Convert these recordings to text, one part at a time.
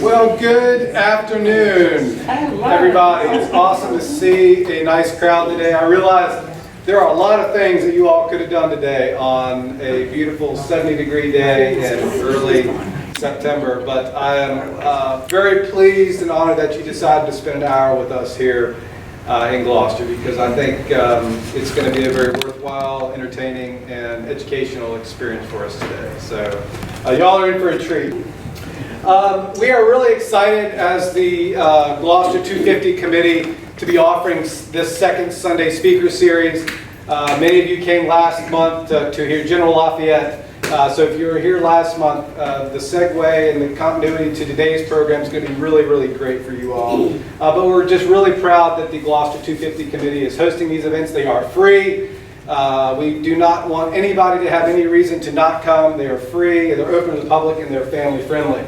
Well, good afternoon, everybody. It's awesome to see a nice crowd today. I realize there are a lot of things that you all could have done today on a beautiful 70-degree day in early September, but I am very pleased and honored that you decided to spend an hour with us here in Gloucester, because I think it's going to be a very worthwhile, entertaining, and educational experience for us today. So y'all are in for a treat. We are really excited as the Gloucester 250 Committee to be offering this second Sunday speaker series. Many of you came last month to hear General Lafayette. So if you were here last month, the segue and the continuity to today's program is going to be really, really great for you all. But we're just really proud that the Gloucester 250 Committee is hosting these events. They are free. We do not want anybody to have any reason to not come. They are free, they're open to the public, and they're family friendly.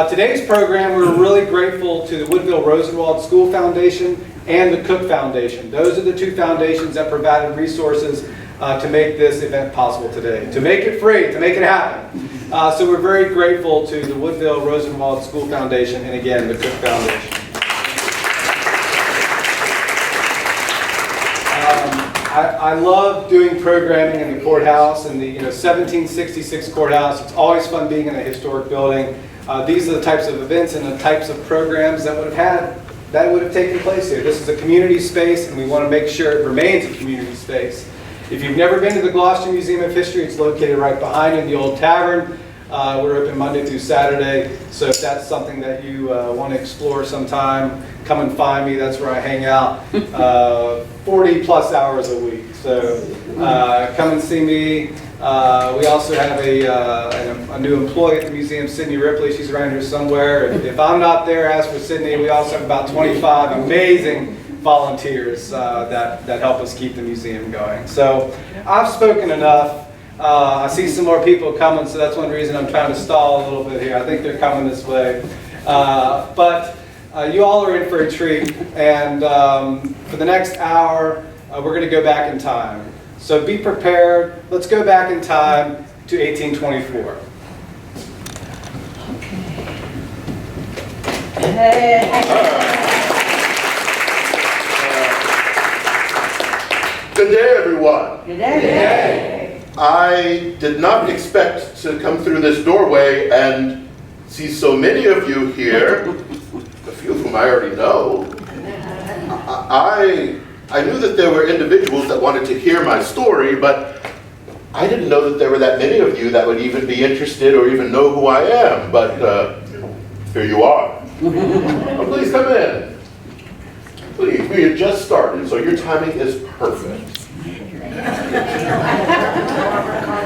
Today's program, we're really grateful to the Woodville Rosenwald School Foundation and the Cook Foundation. Those are the two foundations that provided resources to make this event possible today, to make it free, to make it happen. So we're very grateful to the Woodville Rosenwald School Foundation and again, the Cook Foundation. I love doing programming in the courthouse, in the 1766 courthouse. It's always fun being in a historic building. These are the types of events and the types of programs that would have taken place here. This is a community space, and we want to make sure it remains a community space. If you've never been to the Gloucester Museum of History, it's located right behind you in the old tavern. We're open Monday through Saturday, so if that's something that you want to explore sometime, come and find me. That's where I hang out 40 plus hours a week. So come and see me. We also have a new employee at the museum, Sydney Ripley. She's around here somewhere. If I'm not there, ask for Sydney. We also have about 25 amazing volunteers that help us keep the museum going. So I've spoken enough. I see some more people coming, so that's one reason I'm trying to stall a little bit here. I think they're coming this way. But you all are in for a treat, and for the next hour, we're going to go back in time. So be prepared. Let's go back in time to 1824. Good day, everyone. Good day. Good day. I did not expect to come through this doorway and see so many of you here, a few of whom I already know. I knew that there were individuals that wanted to hear my story, but I didn't know that there were that many of you that would even be interested or even know who I am. But here you are. Oh, please come in. Please, we had just started, so your timing is perfect.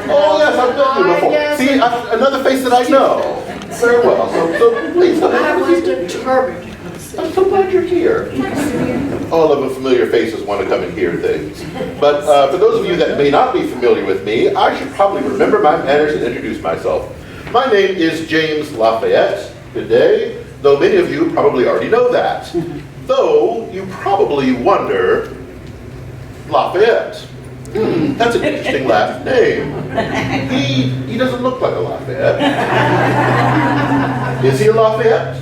Oh yes, I've known you before. See, another face that I know very well. So please come in. I was determined. I'm so glad you're here. All of the familiar faces want to come and hear things. But for those of you that may not be familiar with me, I should probably remember my manners and introduce myself. My name is James Lafayette. Good day. Though many of you probably already know that. Though you probably wonder, Lafayette. That's an interesting last name. He doesn't look like a Lafayette. Is he a Lafayette?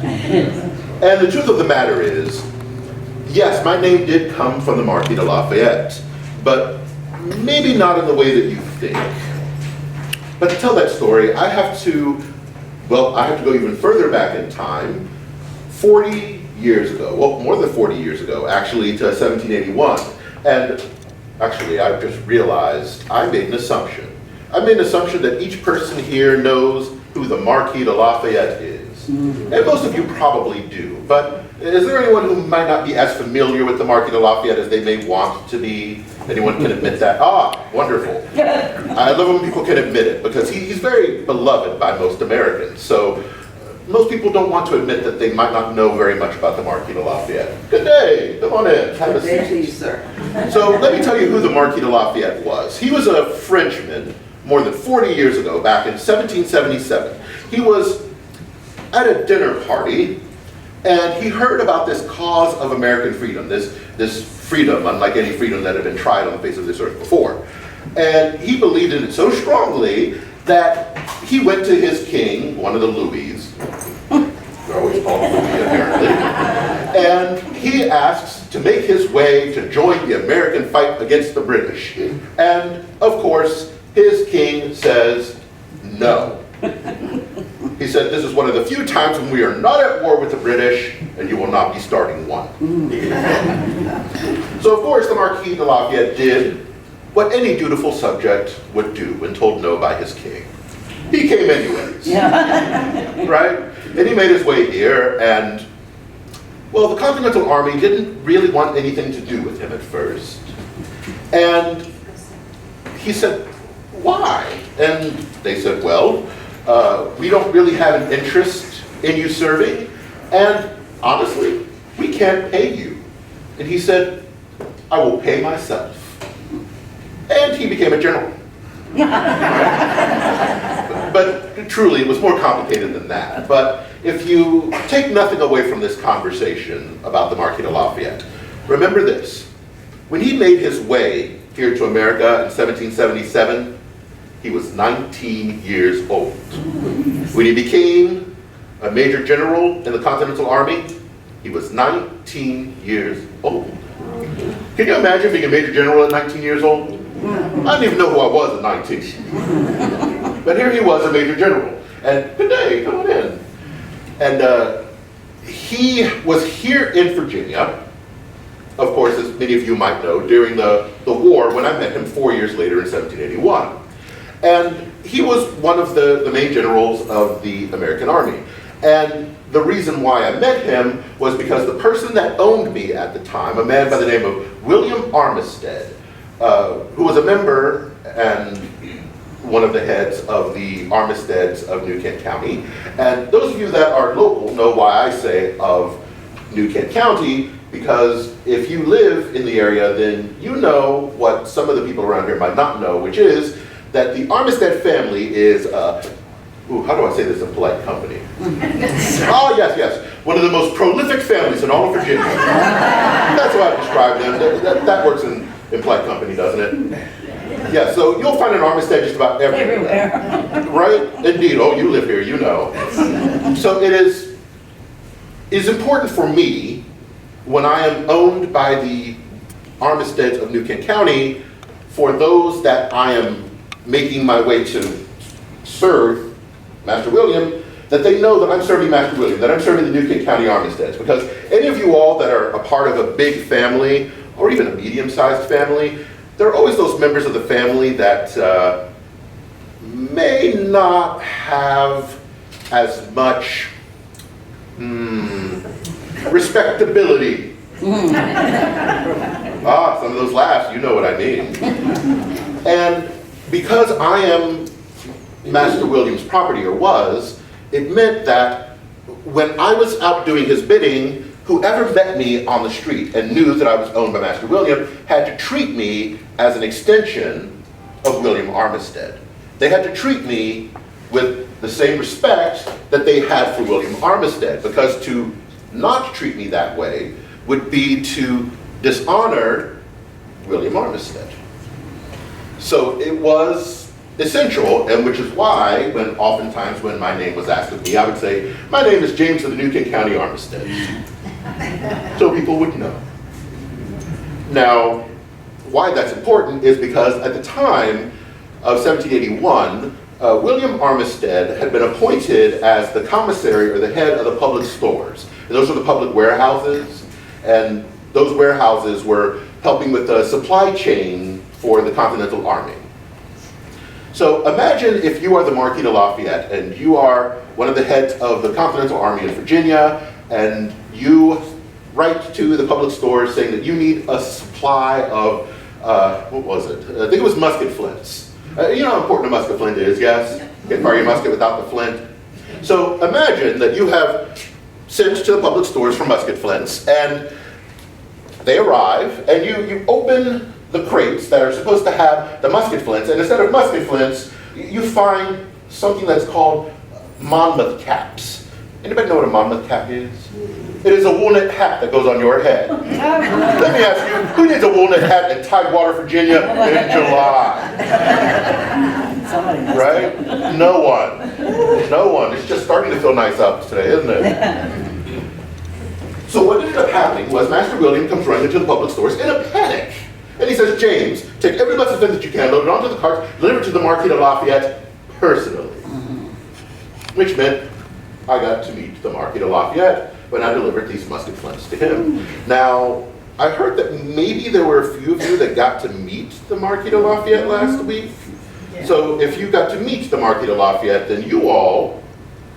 And the truth of the matter is, yes, my name did come from the Marquis de Lafayette, but maybe not in the way that you think. But to tell that story, I have to go even further back in time, 40 years ago, well, more than 40 years ago, actually, to 1781. And actually, I've just realized I made an assumption. I made an assumption that each person here knows who the Marquis de Lafayette is. And most of you probably do, but is there anyone who might not be as familiar with the Marquis de Lafayette as they may want to be? Anyone can admit that? Ah, wonderful. I love when people can admit it, because he's very beloved by most Americans. So most people don't want to admit that they might not know very much about the Marquis de Lafayette. Good day, come on in, have a seat. Please, sir. So let me tell you who the Marquis de Lafayette was. He was a Frenchman more than 40 years ago, back in 1777. He was at a dinner party, and he heard about this cause of American freedom, this freedom, unlike any freedom that had been tried on the face of this earth before. And he believed in it so strongly that he went to his king, one of the Louis, they're always called movie apparently. And he asks to make his way to join the American fight against the British. And of course, his king says no. He said, this is one of the few times when we are not at war with the British, and you will not be starting one. So of course, the Marquis de Lafayette did what any dutiful subject would do when told no by his king. He came anyways, right? And he made his way here, and well, the Continental Army didn't really want anything to do with him at first. And he said, why? And they said, well, we don't really have an interest in you serving, and honestly, we can't pay you. And he said, I will pay myself. And he became a general. But truly, it was more complicated than that. But if you take nothing away from this conversation about the Marquis de Lafayette, remember this. When he made his way here to America in 1777, he was 19 years old. When he became a major general in the Continental Army, he was 19 years old. Can you imagine being a major general at 19 years old? I didn't even know who I was at 19. But here he was, a major general. And good day, come on in. And he was here in Virginia, of course, as many of you might know, during the war when I met him 4 years later in 1781. And he was one of the main generals of the American Army. And the reason why I met him was because the person that owned me at the time, a man by the name of William Armistead, who was a member and one of the heads of the Armisteads of New Kent County. And those of you that are local know why I say of New Kent County, because if you live in the area, then you know what some of the people around here might not know, which is that the Armistead family is, how do I say this in polite company? Oh, yes. One of the most prolific families in all of Virginia. That's how I describe them. That works in polite company, doesn't it? Yeah, so you'll find an Armistead just about everywhere. Right? Indeed. Oh, you live here, you know. So it is important for me, when I am owned by the Armisteads of New Kent County, for those that I am making my way to serve Master William, that they know that I'm serving Master William, that I'm serving the New Kent County Armisteads. Because any of you all that are a part of a big family, or even a medium-sized family, there are always those members of the family that may not have as much respectability. Some of those laughs, you know what I mean. And because I am Master William's property, or was, it meant that when I was out doing his bidding, whoever met me on the street and knew that I was owned by Master William had to treat me as an extension of William Armistead. They had to treat me with the same respect that they had for William Armistead, because to not treat me that way would be to dishonor William Armistead. So it was essential, and which is why when oftentimes when my name was asked of me, I would say, my name is James of the New Kent County Armistead. So people would know. Now, why that's important is because at the time of 1781, William Armistead had been appointed as the commissary, or the head of the public stores. And those were the public warehouses, and those warehouses were helping with the supply chain for the Continental Army. So imagine if you are the Marquis de Lafayette, and you are one of the heads of the Continental Army in Virginia, and you write to the public stores saying that you need a supply of, what was it? I think it was musket flints. You know how important a musket flint is, yes? You can't fire your musket without the flint. So imagine that you have sent to the public stores for musket flints, and they arrive, and you open the crates that are supposed to have the musket flints, and instead of musket flints, you find something that's called Monmouth caps. Anybody know what a Monmouth cap is? It is a walnut hat that goes on your head. Let me ask you, who needs a walnut hat in Tidewater, Virginia in July? Right? No one. No one. It's just starting to feel nice out today, isn't it? So what ended up happening was Master William comes running into the public stores in a panic. And he says, James, take every blessed thing that you can, load it onto the cart, deliver it to the Marquis de Lafayette personally. Which meant I got to meet the Marquis de Lafayette when I delivered these musket flints to him. Now, I heard that maybe there were a few of you that got to meet the Marquis de Lafayette last week. So if you got to meet the Marquis de Lafayette, then you all,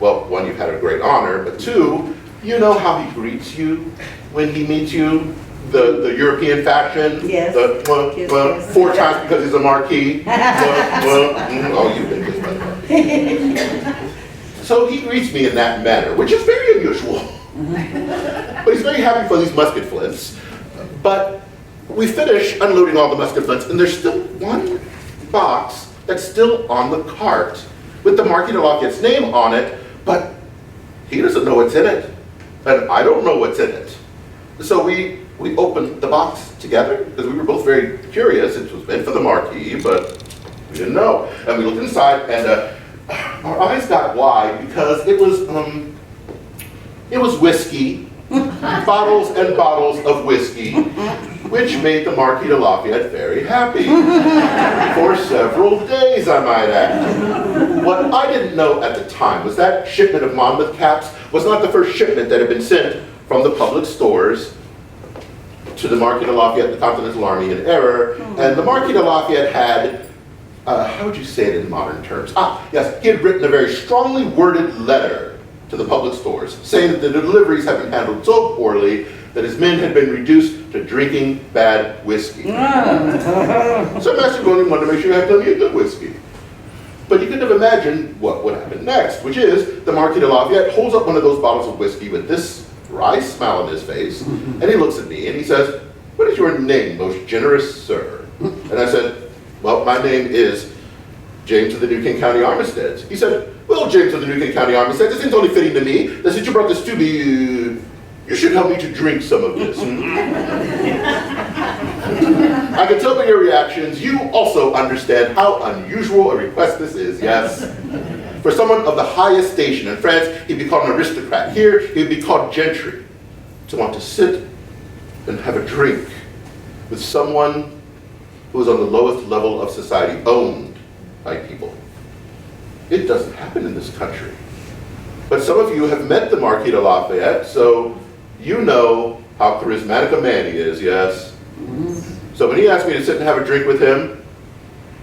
well, one, you've had a great honor, but two, you know how he greets you when he meets you, the European fashion, Yes. the Yes. 4 times because he's a marquis. Oh, you've been kissed by the So he greets me in that manner, which is very unusual. But he's very happy for these musket flints. But we finish unloading all the musket flints, and there's still one box that's still on the cart with the Marquis de Lafayette's name on it, but he doesn't know what's in it, and I don't know what's in it. So we opened the box together because we were both very curious. It was meant for the Marquis, but we didn't know. And we looked inside, and our eyes got wide because it was whiskey, bottles and bottles of whiskey, which made the Marquis de Lafayette very happy. For several days, I might add. What I didn't know at the time was that shipment of Monmouth caps was not the first shipment that had been sent from the public stores to the Marquis de Lafayette, the Continental Army in error. And the Marquis de Lafayette had, how would you say it in modern terms? Yes, he had written a very strongly worded letter to the public stores, saying that the deliveries had been handled so poorly that his men had been reduced to drinking bad whiskey. So Master William wanted to make sure he had plenty of good whiskey. But you couldn't have imagined what would happen next, which is the Marquis de Lafayette holds up one of those bottles of whiskey with this wry smile on his face, and he looks at me and he says, "What is your name, most generous sir?" And I said, "Well, my name is James of the New King County Armisteads." He said, "Well, James of the New King County Armisteads, it seems only fitting to me that since you brought this to me, you should help me to drink some of this." I can tell by your reactions, you also understand how unusual a request this is, yes? For someone of the highest station in France, he'd be called an aristocrat. Here, he'd be called gentry. To want to sit and have a drink with someone who is on the lowest level of society, owned by people. It doesn't happen in this country. But some of you have met the Marquis de Lafayette, so you know how charismatic a man he is, yes? So when he asked me to sit and have a drink with him,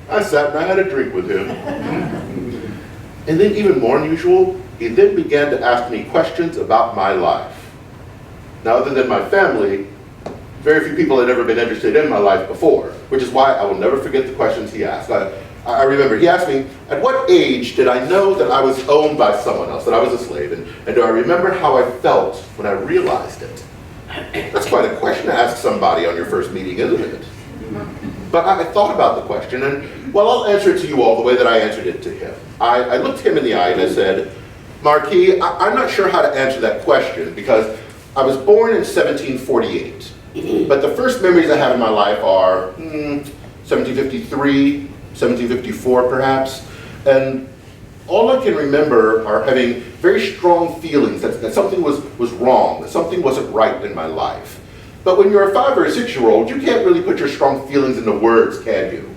I sat and I had a drink with him. And then even more unusual, he then began to ask me questions about my life. Now, other than my family, very few people had ever been interested in my life before, which is why I will never forget the questions he asked. I remember he asked me, at what age did I know that I was owned by someone else, that I was a slave, and do I remember how I felt when I realized it? That's quite a question to ask somebody on your first meeting, isn't it? But I thought about the question, and well, I'll answer it to you all the way that I answered it to him. I looked him in the eye and I said, "Marquis, I'm not sure how to answer that question because I was born in 1748. But the first memories I have in my life are 1753, 1754 perhaps, and all I can remember are having very strong feelings that something was wrong, that something wasn't right in my life. But when you're a 5 or a 6-year-old, you can't really put your strong feelings into words, can you?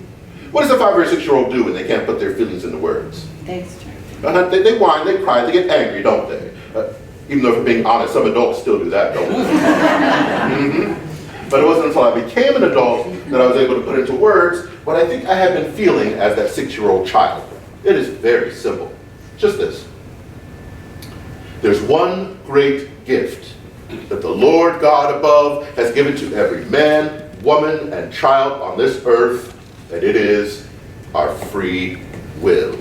What does a 5 or a 6-year-old do when they can't put their feelings into words? That's true. They whine, they cry, they get angry, don't they? Even though, if we're being honest, some adults still do that, don't they? But it wasn't until I became an adult that I was able to put into words what I think I had been feeling as that 6-year-old child. It is very simple. Just this. There's one great gift that the Lord God above has given to every man, woman, and child on this earth, and it is our free will.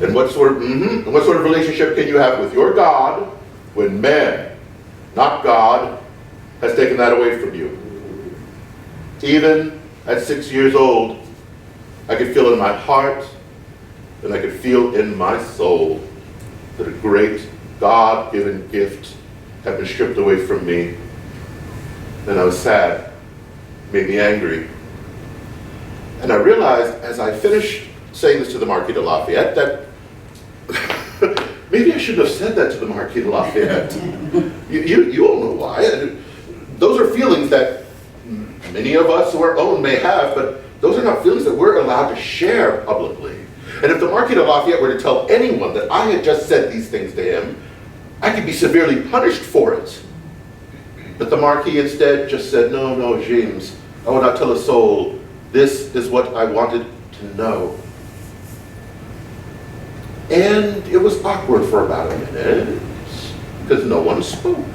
And what sort of relationship can you have with your God when man, not God, has taken that away from you? Even at 6 years old, I could feel in my heart and I could feel in my soul that a great God-given gift had been stripped away from me. And I was sad, made me angry. And I realized as I finished saying this to the Marquis de Lafayette that maybe I shouldn't have said that to the Marquis de Lafayette. You all know why. Those are feelings that many of us who are own may have, but those are not feelings that we're allowed to share publicly. And if the Marquis de Lafayette were to tell anyone that I had just said these things to him, I could be severely punished for it. But the Marquis instead just said, no, no, James, I will not tell a soul. This is what I wanted to know. And it was awkward for about a minute, because no one spoke.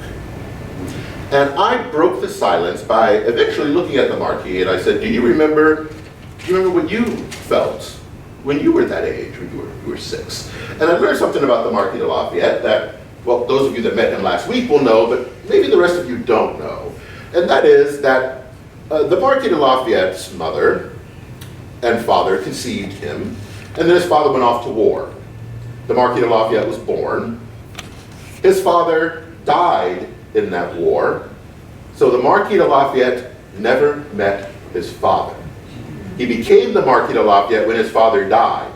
And I broke the silence by eventually looking at the Marquis, and I said, do you remember what you felt when you were that age, when you were 6? And I learned something about the Marquis de Lafayette that, well, those of you that met him last week will know, but maybe the rest of you don't know. And that is that the Marquis de Lafayette's mother and father conceived him, and then his father went off to war. The Marquis de Lafayette was born. His father died in that war, so the Marquis de Lafayette never met his father. He became the Marquis de Lafayette when his father died.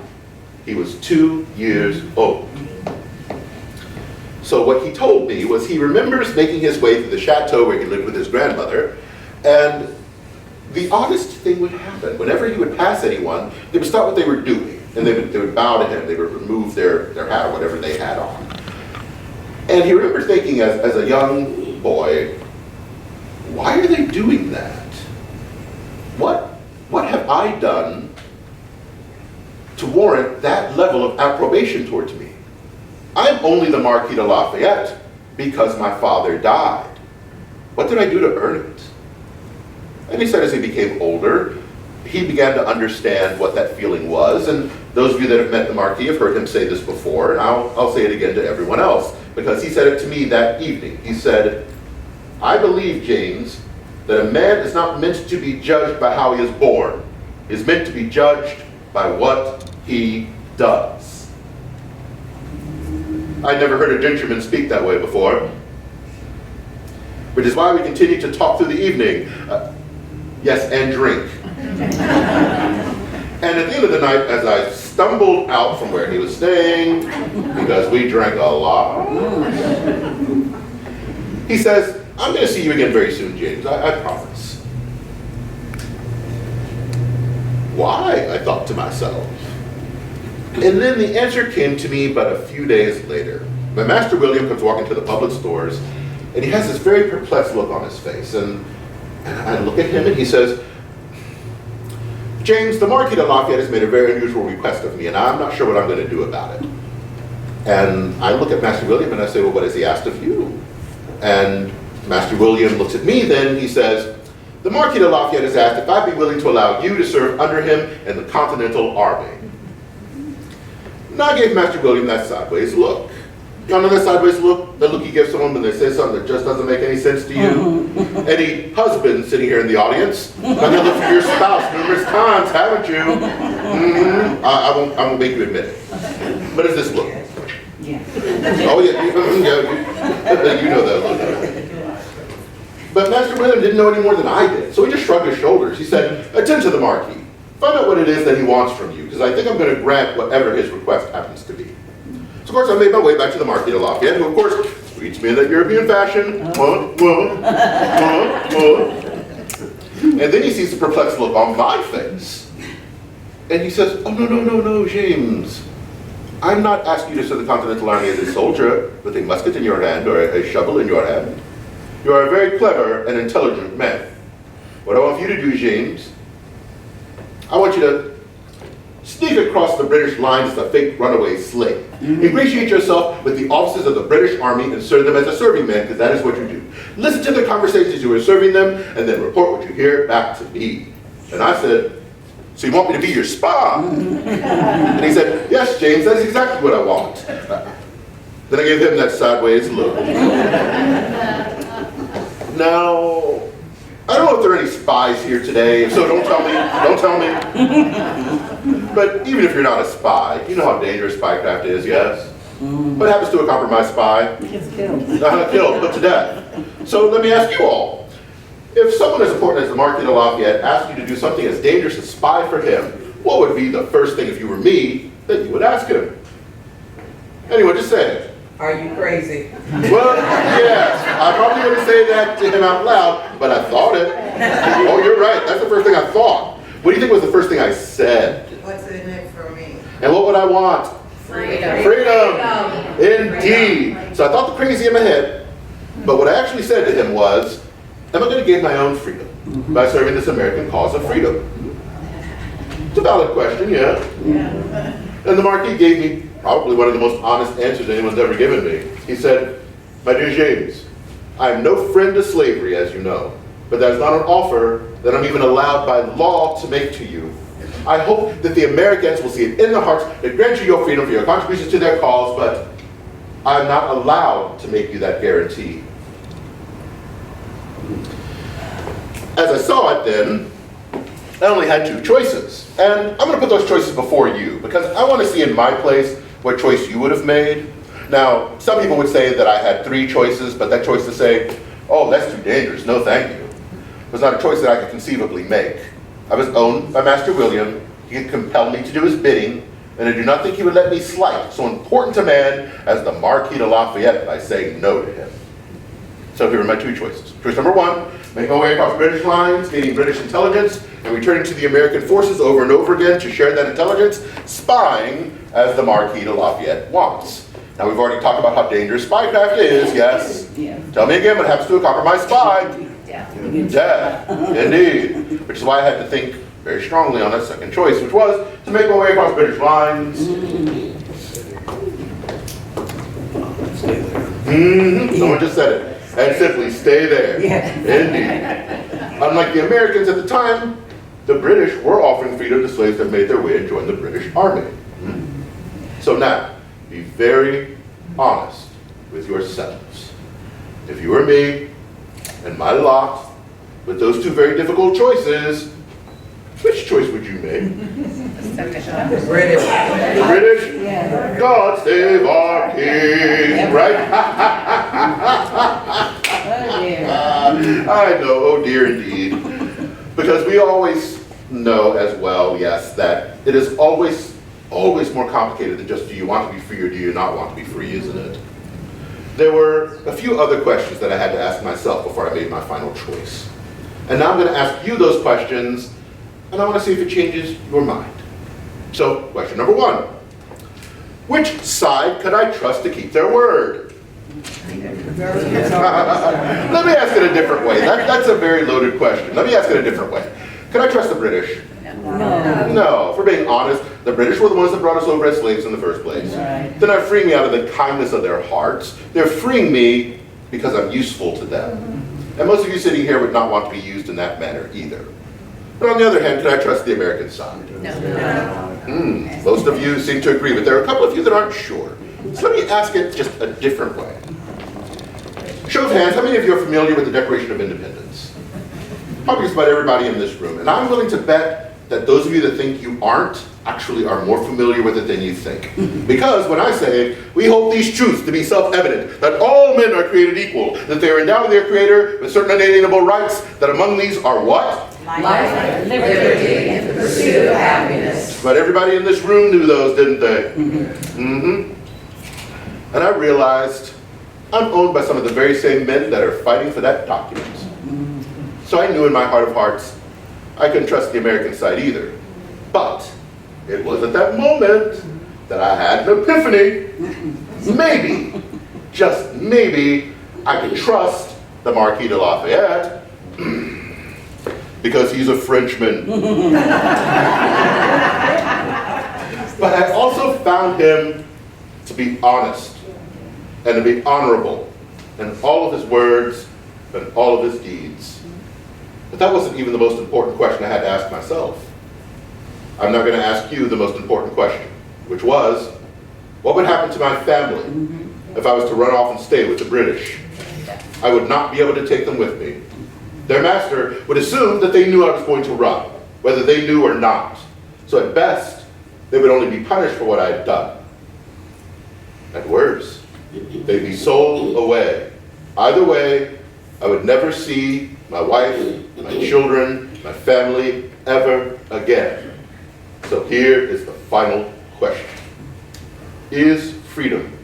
He was 2 years old. So what he told me was he remembers making his way through the chateau where he lived with his grandmother, and the oddest thing would happen. Whenever he would pass anyone, they would stop what they were doing, and they would bow to him. They would remove their hat or whatever they had on. And he remembers thinking as a young boy, why are they doing that? What have I done to warrant that level of approbation towards me? I'm only the Marquis de Lafayette because my father died. What did I do to earn it? And he said as he became older, he began to understand what that feeling was. And those of you that have met the Marquis have heard him say this before, and I'll say it again to everyone else, because he said it to me that evening. He said, I believe, James, that a man is not meant to be judged by how he is born. He is meant to be judged by what he does. I'd never heard a gentleman speak that way before, which is why we continue to talk through the evening. Yes, and drink. And at the end of the night, as I stumbled out from where he was staying, because we drank a lot, he says, I'm going to see you again very soon, James, I promise. Why? I thought to myself. And then the answer came to me but a few days later. My Master William comes walking to the public stores, and he has this very perplexed look on his face. And I look at him and he says, James, the Marquis de Lafayette has made a very unusual request of me, and I'm not sure what I'm going to do about it. And I look at Master William and I say, well, what has he asked of you? And Master William looks at me then, and he says, the Marquis de Lafayette has asked if I'd be willing to allow you to serve under him in the Continental Army. And I gave Master William that sideways look. Y'all know that sideways look? The look you give someone when they say something that just doesn't make any sense to you? Any husband sitting here in the audience? You've looked for your spouse numerous times, haven't you? Mm-hmm. I won't make you admit it. What does this look? Yeah. Oh yeah, you know that look. But Master William didn't know any more than I did, so he just shrugged his shoulders. He said, attend to the Marquis. Find out what it is that he wants from you, because I think I'm going to grant whatever his request happens to be. So of course I made my way back to the Marquis de Lafayette, who of course greets me in that European fashion. And then he sees the perplexed look on my face. And he says, oh no, James. I'm not asking you to serve the Continental Army as a soldier with a musket in your hand or a shovel in your hand. You are a very clever and intelligent man. What I want you to do, James, I want you to sneak across the British lines as a fake runaway slave. Ingratiate yourself with the officers of the British Army and serve them as a serving man, because that is what you do. Listen to their conversations you are serving them, and then report what you hear back to me. And I said, so you want me to be your spy? And he said, yes, James, that's exactly what I want. Then I gave him that sideways look. Now, I don't know if there are any spies here today, so don't tell me. But even if you're not a spy, you know how dangerous spycraft is, yes? What happens to a compromised spy? He gets killed. Not killed, put to death. So let me ask you all. If someone as important as the Marquis de Lafayette asked you to do something as dangerous as spy for him, what would be the first thing, if you were me, that you would ask him? Anyone, just say it. Are you crazy? Well, yes, I probably wouldn't say that to him out loud, but I thought it. Oh, you're right, that's the first thing I thought. What do you think was the first thing I said? What's in it for me? And what would I want? Freedom. Freedom! Indeed! So I thought the crazy in my head, but what I actually said to him was, am I going to gain my own freedom by serving this American cause of freedom? It's a valid question, yeah. And the Marquis gave me probably one of the most honest answers anyone's ever given me. He said, my dear James, I am no friend to slavery, as you know, but that is not an offer that I'm even allowed by law to make to you. I hope that the Americans will see it in their hearts that grant you your freedom for your contributions to their cause, but I'm not allowed to make you that guarantee. As I saw it then, I only had two choices. And I'm going to put those choices before you, because I want to see in my place what choice you would have made. Now, some people would say that I had three choices, but that choice to say, oh, that's too dangerous, no thank you, was not a choice that I could conceivably make. I was owned by Master William. He could compel me to do his bidding, and I do not think he would let me slight so important a man as the Marquis de Lafayette by saying no to him. So here are my two choices. Choice number one, make my way across British lines, gaining British intelligence, and returning to the American forces over and over again to share that intelligence, spying as the Marquis de Lafayette wants. Now we've already talked about how dangerous spycraft is, yes? Yeah. Tell me again what happens to a compromised spy. Yeah. Death, indeed. Which is why I had to think very strongly on that second choice, which was to make my way across British lines. Someone just said it. And simply stay there. Yeah. Indeed. Unlike the Americans at the time, the British were offering freedom to slaves that made their way and joined the British Army. So now, be very honest with yourselves. If you were me, and my lot, with those two very difficult choices, which choice would you make? British. The British? Yeah. God save our king, right? Oh dear. I know, oh dear indeed. Because we always know as well, yes, that it is always more complicated than just do you want to be free or do you not want to be free, isn't it? There were a few other questions that I had to ask myself before I made my final choice. And now I'm going to ask you those questions, and I want to see if it changes your mind. So, question number one. Which side could I trust to keep their word? Let me ask it a different way. That's a very loaded question. Let me ask it a different way. Could I trust the British? No. No. For being honest, the British were the ones that brought us over as slaves in the first place. Right. They're not freeing me out of the kindness of their hearts. They're freeing me because I'm useful to them. And most of you sitting here would not want to be used in that manner either. But on the other hand, can I trust the American side? No. Most of you seem to agree, but there are a couple of you that aren't sure. So let me ask it just a different way. Show of hands, how many of you are familiar with the Declaration of Independence? Probably just about everybody in this room. And I'm willing to bet that those of you that think you aren't actually are more familiar with it than you think. Because when I say, we hold these truths to be self-evident, that all men are created equal, that they are endowed with their Creator with certain unalienable rights, that among these are what? Life, liberty, and the pursuit of happiness. But everybody in this room knew those, didn't they? And I realized I'm owned by some of the very same men that are fighting for that document. So I knew in my heart of hearts, I couldn't trust the American side either. But it was at that moment that I had an epiphany. Maybe, just maybe, I could trust the Marquis de Lafayette because he's a Frenchman. But I also found him to be honest and to be honorable in all of his words and all of his deeds. But that wasn't even the most important question I had to ask myself. I'm now going to ask you the most important question, which was, what would happen to my family if I was to run off and stay with the British? I would not be able to take them with me. Their master would assume that they knew I was going to run, whether they knew or not. So at best, they would only be punished for what I had done. At worst, they'd be sold away. Either way, I would never see my wife, my children, my family ever again. So here is the final question. Is freedom.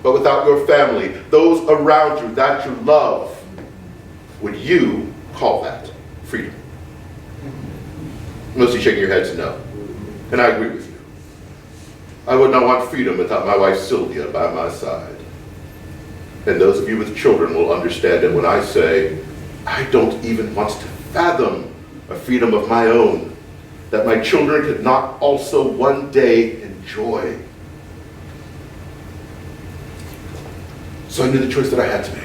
But without your family, those around you that you love, would you call that freedom? Most of you shaking your heads no. And I agree with you. I would not want freedom without my wife Sylvia by my side. And those of you with children will understand it when I say, I don't even want to fathom a freedom of my own that my children could not also one day enjoy. So I knew the choice that I had to make.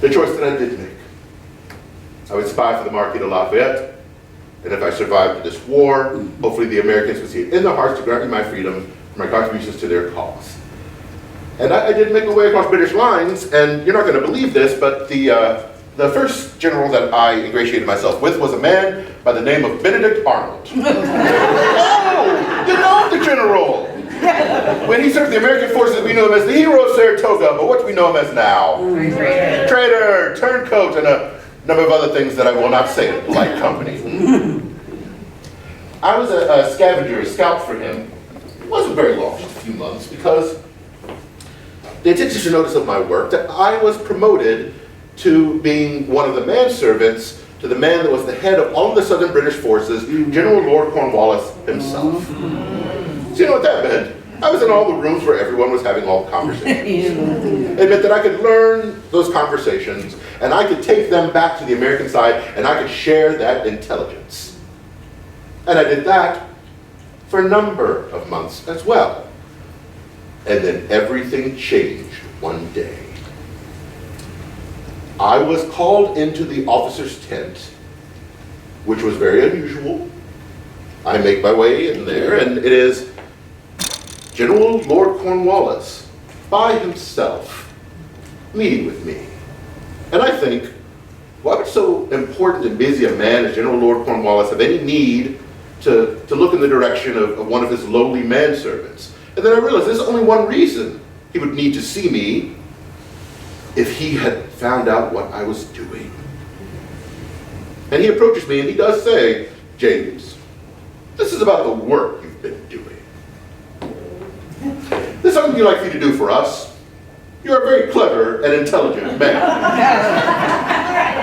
The choice that I did make. I would spy for the Marquis de Lafayette, and if I survived this war, hopefully the Americans would see it in their hearts to grant me my freedom for my contributions to their cause. And I did make my way across British lines, and you're not going to believe this, but the first general that I ingratiated myself with was a man by the name of Benedict Arnold. Oh, you know the general. When he served the American forces, we knew him as the hero of Saratoga, but what do we know him as now? Traitor. Traitor, turncoat, and a number of other things that I will not say in polite company. I was a scavenger, a scout for him. It wasn't very long, just a few months, because the attention to notice of my work that I was promoted to being one of the manservants to the man that was the head of all of the Southern British forces, General Lord Cornwallis himself. So you know what that meant? I was in all the rooms where everyone was having all the conversations. It meant that I could learn those conversations, and I could take them back to the American side, and I could share that intelligence. And I did that for a number of months as well. And then everything changed one day. I was called into the officer's tent, which was very unusual. I make my way in there, and it is General Lord Cornwallis by himself meeting with me. And I think, why would so important and busy a man as General Lord Cornwallis have any need to look in the direction of one of his lowly manservants? And then I realized there's only one reason he would need to see me: if he had found out what I was doing. And he approaches me and he does say, James, this is about the work you've been doing. This is something you'd like you to do for us. You're a very clever and intelligent man.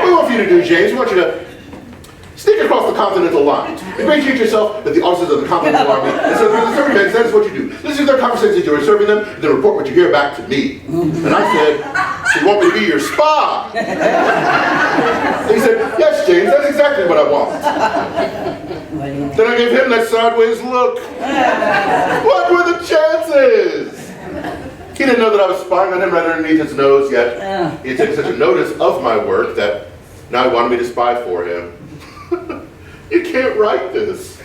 What we want you to do, James, we want you to sneak across the Continental line. Ingratiate yourself with the officers of the Continental Army, and so the serving men, that is what you do. Listen to their conversations you are serving them, and then report what you hear back to me. And I said, so you want me to be your spy? And he said, yes, James, that's exactly what I want. Then I gave him that sideways look. What were the chances? He didn't know that I was spying on him right underneath his nose yet. He had taken such a notice of my work that now he wanted me to spy for him. You can't write this.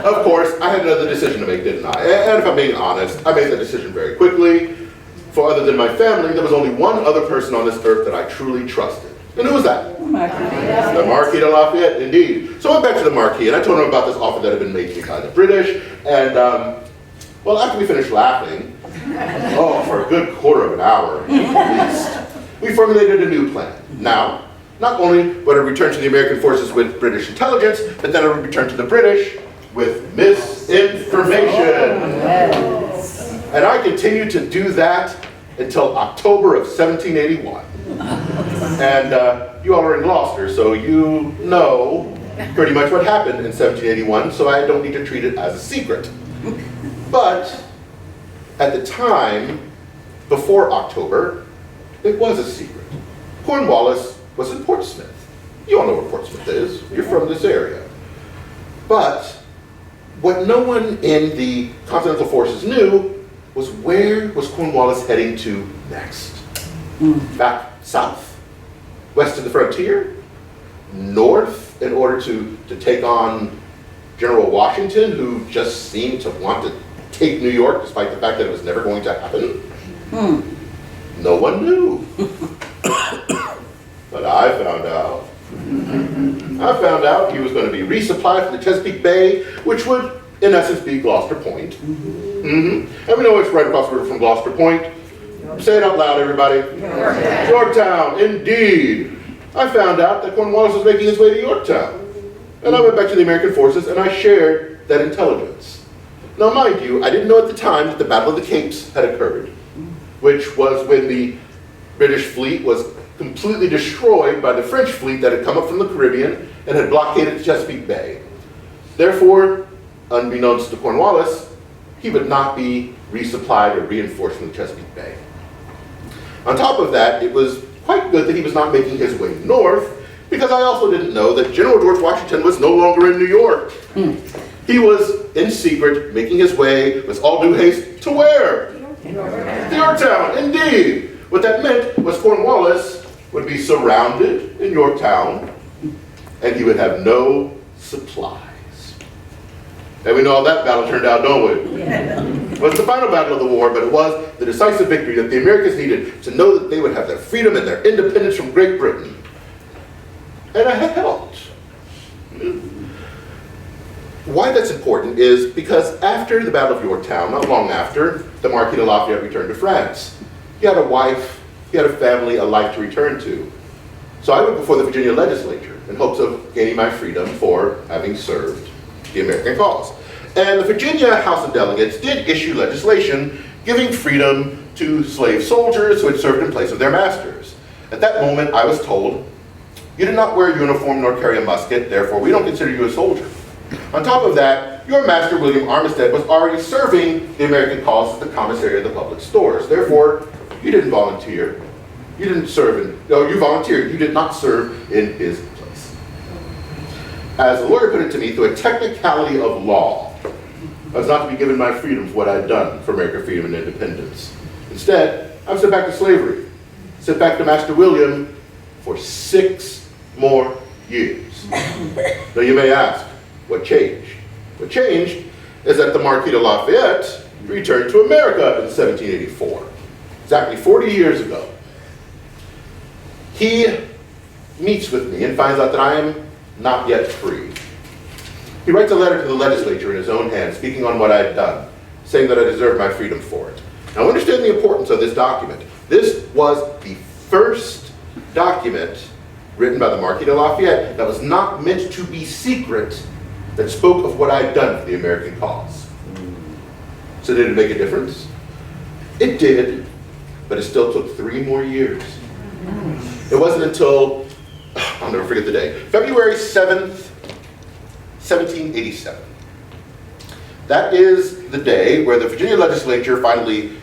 Of course, I had another decision to make, didn't I? And if I'm being honest, I made that decision very quickly. For other than my family, there was only one other person on this earth that I truly trusted. And who was that? The Marquis de Lafayette, indeed. So I went back to the Marquis and I told him about this offer that had been made to me by the British. And, well, after we finished laughing, for a good quarter of an hour at least, we formulated a new plan. Now, not only would I return to the American forces with British intelligence, but then I would return to the British with misinformation. And I continued to do that until October of 1781. And you all are in Gloucester, so you know pretty much what happened in 1781, so I don't need to treat it as a secret. But at the time, before October, it was a secret. Cornwallis was in Portsmouth. You all know where Portsmouth is. You're from this area. But what no one in the Continental forces knew was where was Cornwallis heading to next? Back south? West of the frontier? North in order to take on General Washington, who just seemed to want to take New York despite the fact that it was never going to happen? No one knew. But I found out. I found out he was going to be resupplied from the Chesapeake Bay, which would, in essence, be Gloucester Point. And we know it's right across the river from Gloucester Point. Say it out loud, everybody. Yorktown, indeed. I found out that Cornwallis was making his way to Yorktown. And I went back to the American forces and I shared that intelligence. Now mind you, I didn't know at the time that the Battle of the Capes had occurred, which was when the British fleet was completely destroyed by the French fleet that had come up from the Caribbean and had blockaded Chesapeake Bay. Therefore, unbeknownst to Cornwallis, he would not be resupplied or reinforced from the Chesapeake Bay. On top of that, it was quite good that he was not making his way north, because I also didn't know that General George Washington was no longer in New York. He was, in secret, making his way, with all due haste, to where? To Yorktown, indeed. What that meant was Cornwallis would be surrounded in Yorktown, and he would have no supplies. And we know how that battle turned out, don't we? It wasn't the final battle of the war, but it was the decisive victory that the Americans needed to know that they would have their freedom and their independence from Great Britain. And I had helped. Why that's important is because after the Battle of Yorktown, not long after, the Marquis de Lafayette returned to France. He had a wife, he had a family, a life to return to. So I went before the Virginia legislature in hopes of gaining my freedom for having served the American cause. And the Virginia House of Delegates did issue legislation giving freedom to slave soldiers who had served in place of their masters. At that moment, I was told, you did not wear a uniform nor carry a musket, therefore we don't consider you a soldier. On top of that, your master, William Armistead, was already serving the American cause as the commissary of the public stores. Therefore, you didn't volunteer. You didn't serve in, no, you volunteered. You did not serve in his place. As the lawyer put it to me, through a technicality of law, I was not to be given my freedom for what I had done for American freedom and independence. Instead, I was sent back to slavery, sent back to Master William for 6 more years. Now you may ask, what changed? What changed is that the Marquis de Lafayette returned to America in 1784, exactly 40 years ago. He meets with me and finds out that I am not yet free. He writes a letter to the legislature in his own hand, speaking on what I had done, saying that I deserved my freedom for it. Now understand the importance of this document. This was the first document written by the Marquis de Lafayette that was not meant to be secret, that spoke of what I had done for the American cause. So did it make a difference? It did, but it still took 3 more years. It wasn't until, I'll never forget the day, February 7th, 1787. That is the day where the Virginia legislature finally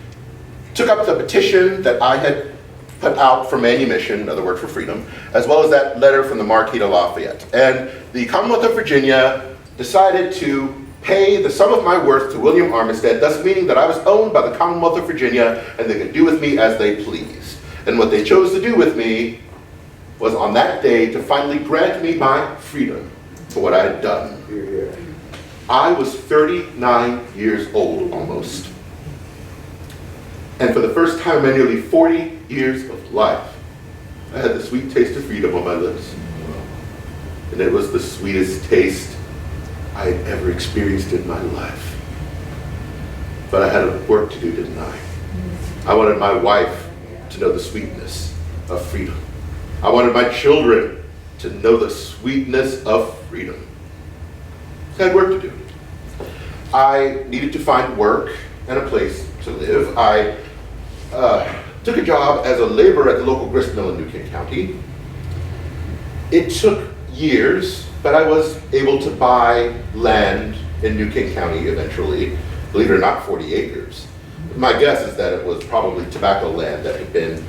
took up the petition that I had put out for manumission, in other words for freedom, as well as that letter from the Marquis de Lafayette. And the Commonwealth of Virginia decided to pay the sum of my worth to William Armistead, thus meaning that I was owned by the Commonwealth of Virginia and they could do with me as they pleased. And what they chose to do with me was on that day to finally grant me my freedom for what I had done. I was 39 years old almost. And for the first time in nearly 40 years of life, I had the sweet taste of freedom on my lips. And it was the sweetest taste I had ever experienced in my life. But I had work to do, didn't I? I wanted my wife to know the sweetness of freedom. I wanted my children to know the sweetness of freedom. I had work to do. I needed to find work and a place to live. I took a job as a laborer at the local grist mill in New King County. It took years, but I was able to buy land in New King County eventually. Believe it or not, 40 acres. My guess is that it was probably tobacco land that had been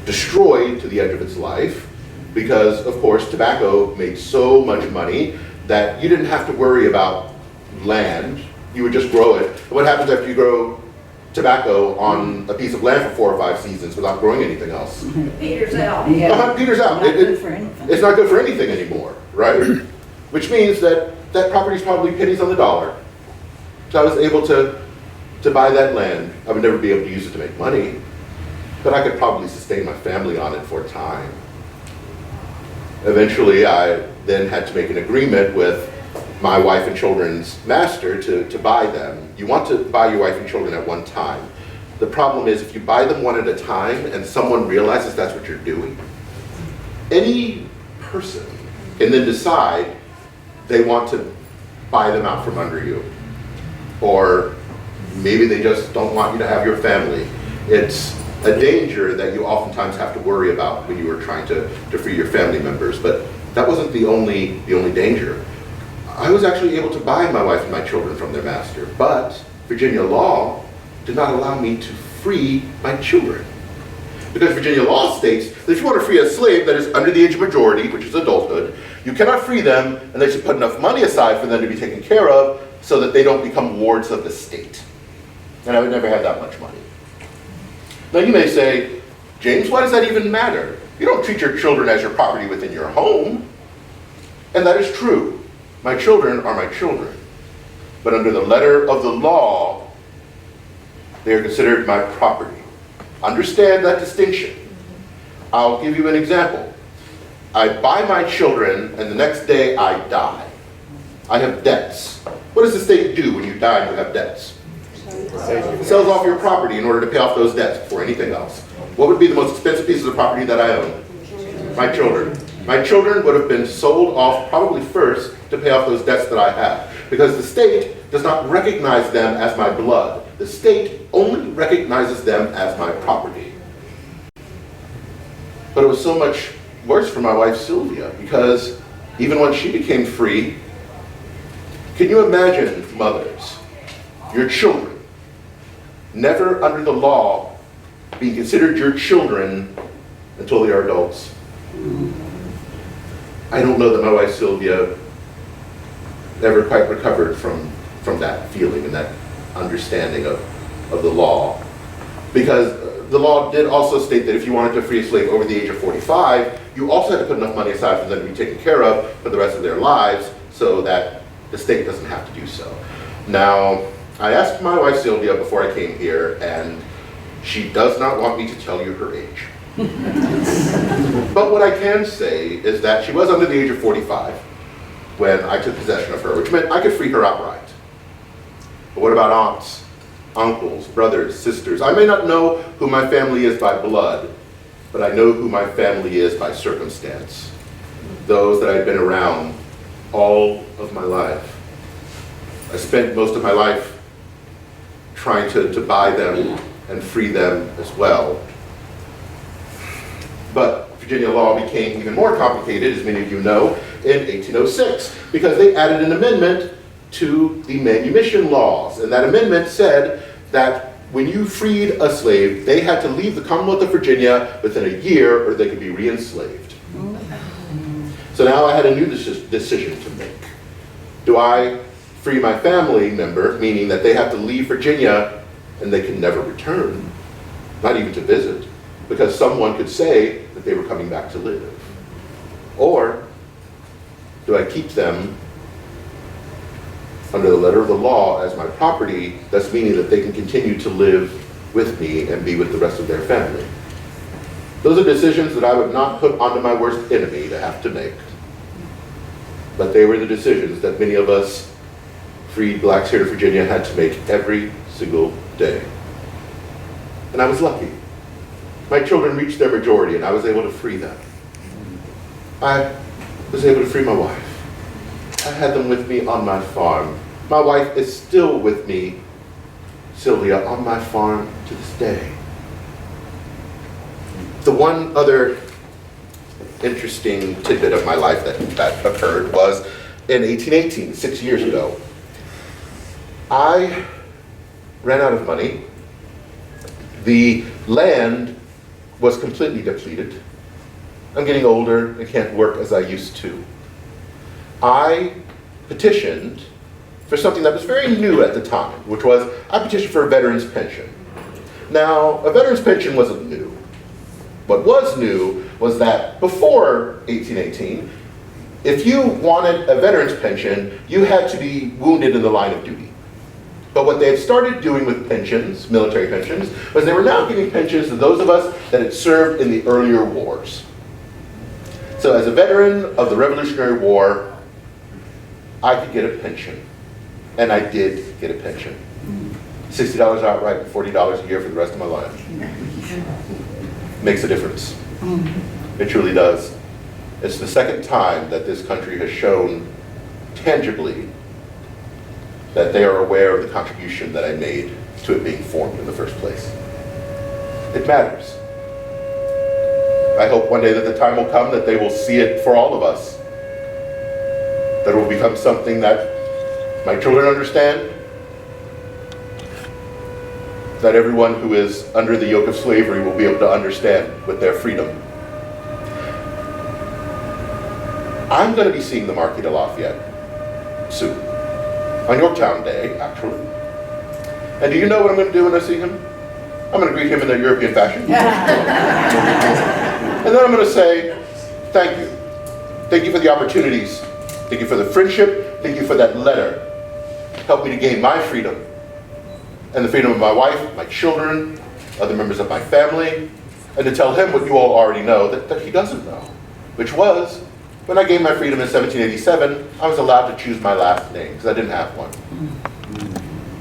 destroyed to the end of its life, because of course tobacco made so much money that you didn't have to worry about land. You would just grow it. And what happens after you grow tobacco on a piece of land for 4 or 5 seasons without growing anything else? Peter's out. Yeah. Peter's out. Not good for anything. It's not good for anything anymore, right? Which means that that property is probably pennies on the dollar. So I was able to buy that land. I would never be able to use it to make money, but I could probably sustain my family on it for a time. Eventually, I then had to make an agreement with my wife and children's master to buy them. You want to buy your wife and children at one time. The problem is if you buy them one at a time and someone realizes that's what you're doing, any person can then decide they want to buy them out from under you. or maybe they just don't want you to have your family. It's a danger that you oftentimes have to worry about when you are trying to free your family members, but that wasn't the only danger. I was actually able to buy my wife and my children from their master, but Virginia law did not allow me to free my children. Because Virginia law states that if you want to free a slave that is under the age of majority, which is adulthood, you cannot free them unless you put enough money aside for them to be taken care of so that they don't become wards of the state. And I would never have that much money. Now you may say, James, why does that even matter? You don't treat your children as your property within your home. And that is true. My children are my children. But under the letter of the law, they are considered my property. Understand that distinction. I'll give you an example. I buy my children and the next day I die. I have debts. What does the state do when you die and you have debts? It sells off your property in order to pay off those debts before anything else. What would be the most expensive pieces of property that I own? My children. My children would have been sold off probably first to pay off those debts that I have, because the state does not recognize them as my blood. The state only recognizes them as my property. But it was so much worse for my wife Sylvia, because even when she became free, can you imagine, mothers, your children, never under the law being considered your children until they are adults? I don't know that my wife Sylvia ever quite recovered from that feeling and that understanding of the law. Because the law did also state that if you wanted to free a slave over the age of 45, you also had to put enough money aside for them to be taken care of for the rest of their lives so that the state doesn't have to do so. Now, I asked my wife Sylvia before I came here, and she does not want me to tell you her age. But what I can say is that she was under the age of 45 when I took possession of her, which meant I could free her outright. But what about aunts, uncles, brothers, sisters? I may not know who my family is by blood, but I know who my family is by circumstance. Those that I've been around all of my life. I spent most of my life trying to buy them and free them as well. But Virginia law became even more complicated, as many of you know, in 1806, because they added an amendment to the manumission laws. And that amendment said that when you freed a slave, they had to leave the Commonwealth of Virginia within a year or they could be re-enslaved. So now I had a new decision to make. Do I free my family member, meaning that they have to leave Virginia and they can never return, not even to visit, because someone could say that they were coming back to live? Or do I keep them under the letter of the law as my property, thus meaning that they can continue to live with me and be with the rest of their family? Those are decisions that I would not put onto my worst enemy to have to make. But they were the decisions that many of us freed blacks here in Virginia had to make every single day. And I was lucky. My children reached their majority and I was able to free them. I was able to free my wife. I had them with me on my farm. My wife is still with me, Sylvia, on my farm to this day. The one other interesting tidbit of my life that occurred was in 1818, 6 years ago. I ran out of money. The land was completely depleted. I'm getting older and can't work as I used to. I petitioned for something that was very new at the time, which was I petitioned for a veteran's pension. Now, a veteran's pension wasn't new. What was new was that before 1818, if you wanted a veteran's pension, you had to be wounded in the line of duty. But what they had started doing with pensions, military pensions, was they were now giving pensions to those of us that had served in the earlier wars. So as a veteran of the Revolutionary War, I could get a pension. And I did get a pension. $60 outright and $40 a year for the rest of my life. Makes a difference. It truly does. It's the second time that this country has shown tangibly that they are aware of the contribution that I made to it being formed in the first place. It matters. I hope one day that the time will come that they will see it for all of us. That it will become something that my children understand, that everyone who is under the yoke of slavery will be able to understand with their freedom. I'm going to be seeing the Marquis de Lafayette soon, on Yorktown Day, actually. And do you know what I'm going to do when I see him? I'm going to greet him in the European fashion. And then I'm going to say, thank you. Thank you for the opportunities. Thank you for the friendship. Thank you for that letter. Helped me to gain my freedom and the freedom of my wife, my children, other members of my family, and to tell him what you all already know that he doesn't know, which was, when I gained my freedom in 1787, I was allowed to choose my last name, because I didn't have one.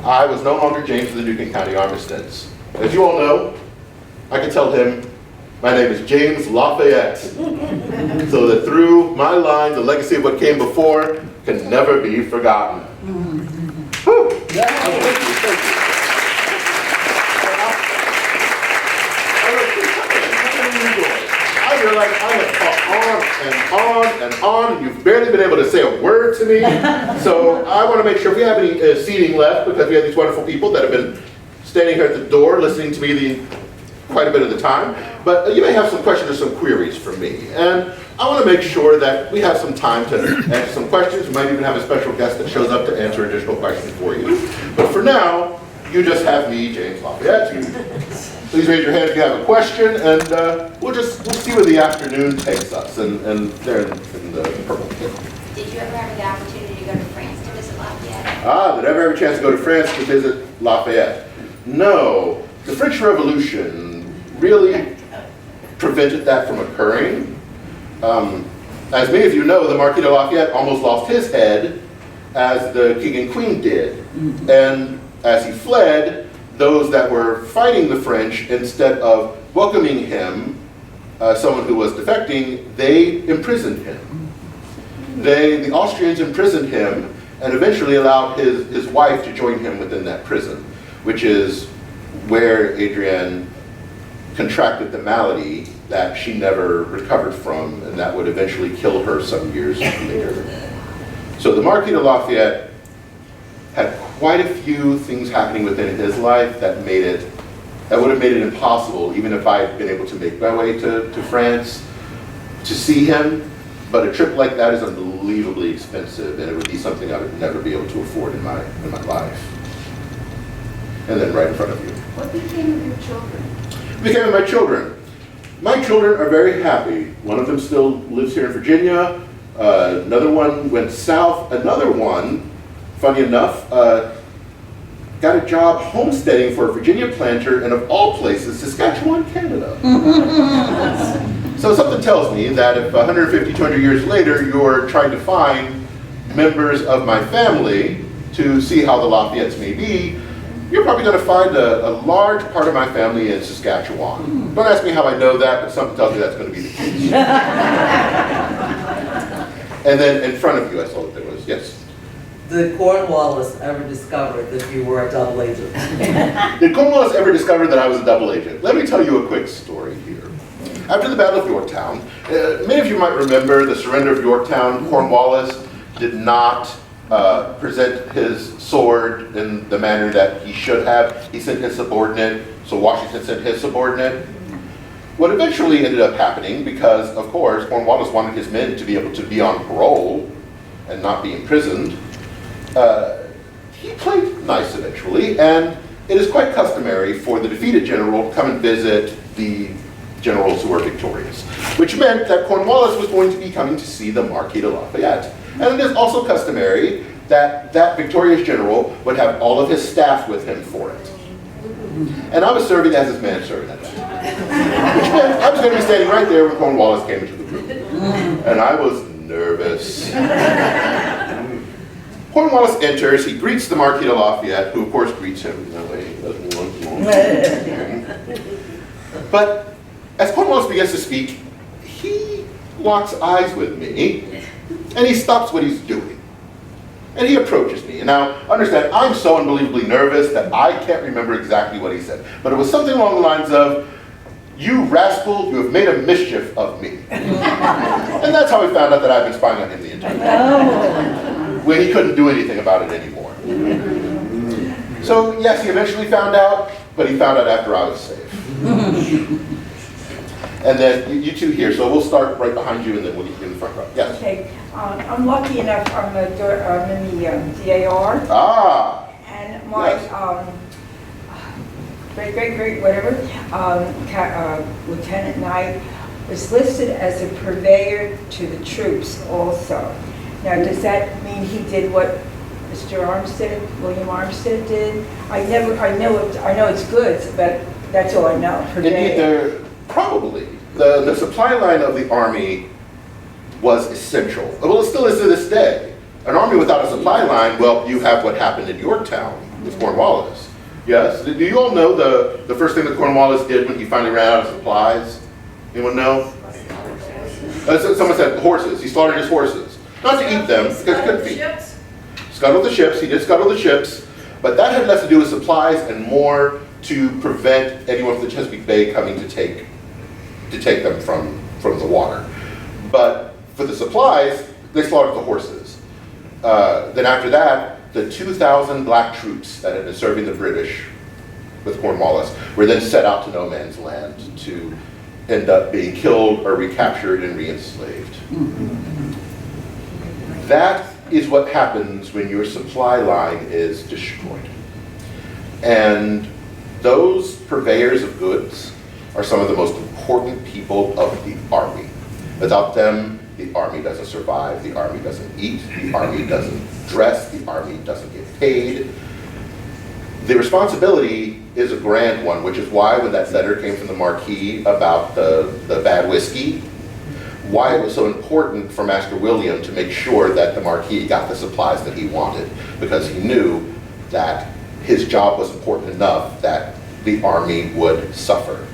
I was no longer James of the Gloucester County Armisteads. As you all know, I can tell him, my name is James Lafayette, so that through my line, the legacy of what came before can never be forgotten. Whew. I realize I have talked on and on, and you've barely been able to say a word to me. So I want to make sure if we have any seating left, because we have these wonderful people that have been standing here at the door listening to me quite a bit of the time. But you may have some questions or some queries for me. And I want to make sure that we have some time to answer some questions. We might even have a special guest that shows up to answer additional questions for you. But for now, you just have me, James Lafayette. Please raise your hand if you have a question, and we'll see where the afternoon takes us. And there in the purple. Did you ever have the opportunity to go to France to visit Lafayette? Did I ever have a chance to go to France to visit Lafayette? No. The French Revolution really prevented that from occurring. As many of you know, the Marquis de Lafayette almost lost his head as the king and queen did. And as he fled, those that were fighting the French, instead of welcoming him, someone who was defecting, they imprisoned him. The Austrians imprisoned him and eventually allowed his wife to join him within that prison, which is where Adrienne contracted the malady that she never recovered from, and that would eventually kill her some years later. So the Marquis de Lafayette had quite a few things happening within his life that would have made it impossible, even if I had been able to make my way to France to see him. But a trip like that is unbelievably expensive, and it would be something I would never be able to afford in my life. And then right in front of you. What became of your children? Became of my children. My children are very happy. One of them still lives here in Virginia. Another one went south. Another one, funny enough, got a job homesteading for a Virginia planter, and of all places, Saskatchewan, Canada. So something tells me that if 150, 200 years later, you're trying to find members of my family to see how the Lafayettes may be, you're probably going to find a large part of my family in Saskatchewan. Don't ask me how I know that, but something tells me that's going to be the case. And then in front of you, I saw that there was, yes. Did Cornwallis ever discover that you were a double agent? Did Cornwallis ever discover that I was a double agent? Let me tell you a quick story here. After the Battle of Yorktown, many of you might remember the surrender of Yorktown. Cornwallis did not present his sword in the manner that he should have. He sent his subordinate, so Washington sent his subordinate. What eventually ended up happening, because of course Cornwallis wanted his men to be able to be on parole and not be imprisoned, he played nice eventually, and it is quite customary for the defeated general to come and visit the generals who were victorious, which meant that Cornwallis was going to be coming to see the Marquis de Lafayette. And it is also customary that that victorious general would have all of his staff with him for it. And I was serving as his manservant at that time, which meant I was going to be standing right there when Cornwallis came into the room. And I was nervous. Cornwallis enters, he greets the Marquis de Lafayette, who of course greets him in that way. But as Cornwallis begins to speak, he locks eyes with me, and he stops what he's doing. And he approaches me. And now, understand, I'm so unbelievably nervous that I can't remember exactly what he said. But it was something along the lines of, "You rascal, you have made a mischief of me." And that's how we found out that I've been spying on him the entire time. When he couldn't do anything about it anymore. So yes, he eventually found out, but he found out after I was safe. And then you two here, so we'll start right behind you and then we'll get you in the front row. Yes? Okay, I'm lucky enough, I'm in the DAR, Ah, and my Yes. great, whatever, Lieutenant Knight was listed as a purveyor to the troops also. Now, does that mean he did what Mr. William Armistead did? I know it's goods, but that's all I know, indeed, purveyor. probably. The supply line of the Army was essential. Well, it still is to this day. An army without a supply line, well, you have what happened in Yorktown with Cornwallis. Yes? Do you all know the first thing that Cornwallis did when he finally ran out of supplies? Anyone know? Someone said horses. He slaughtered his horses. Not to eat them, because he couldn't feed them. Scuttled the ships. He did scuttle the ships. But that had less to do with supplies and more to prevent anyone from the Chesapeake Bay coming to take them from the water. But for the supplies, they slaughtered the horses. Then after that, the 2,000 black troops that had been serving the British with Cornwallis were then set out to no man's land to end up being killed or recaptured and re-enslaved. That is what happens when your supply line is destroyed. And those purveyors of goods are some of the most important people of the Army. Without them, the Army doesn't survive, the Army doesn't eat, the Army doesn't dress, the Army doesn't get paid. The responsibility is a grand one, which is why when that letter came from the Marquis about the bad whiskey, why it was so important for Master William to make sure that the Marquis got the supplies that he wanted, because he knew that his job was important enough that the Army would suffer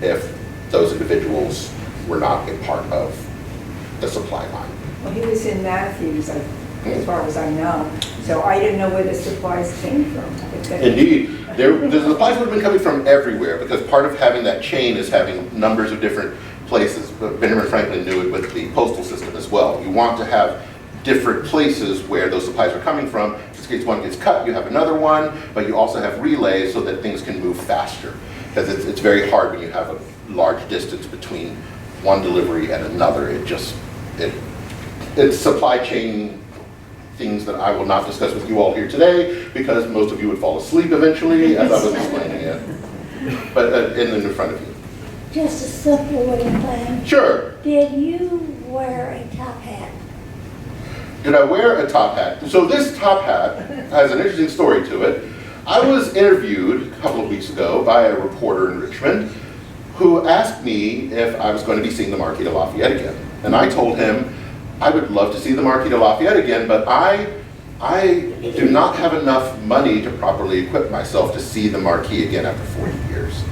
if those individuals were not a part of the supply line. Well, he was in Matthews, as far as I know, so I didn't know where the supplies came from. Indeed, the supplies would have been coming from everywhere, because part of having that chain is having numbers of different places. But Benjamin Franklin knew it with the postal system as well. You want to have different places where those supplies are coming from. In case one gets cut, you have another one, but you also have relays so that things can move faster. Because it's very hard when you have a large distance between one delivery and another. It's supply chain things that I will not discuss with you all here today, because most of you would fall asleep eventually as I was explaining it. But in front of you. Just a simple little thing. Sure. Did you wear a top hat? Did I wear a top hat? So this top hat has an interesting story to it. I was interviewed a couple of weeks ago by a reporter in Richmond who asked me if I was going to be seeing the Marquis de Lafayette again. And I told him I would love to see the Marquis de Lafayette again, but I do not have enough money to properly equip myself to see the Marquis again after 40 years.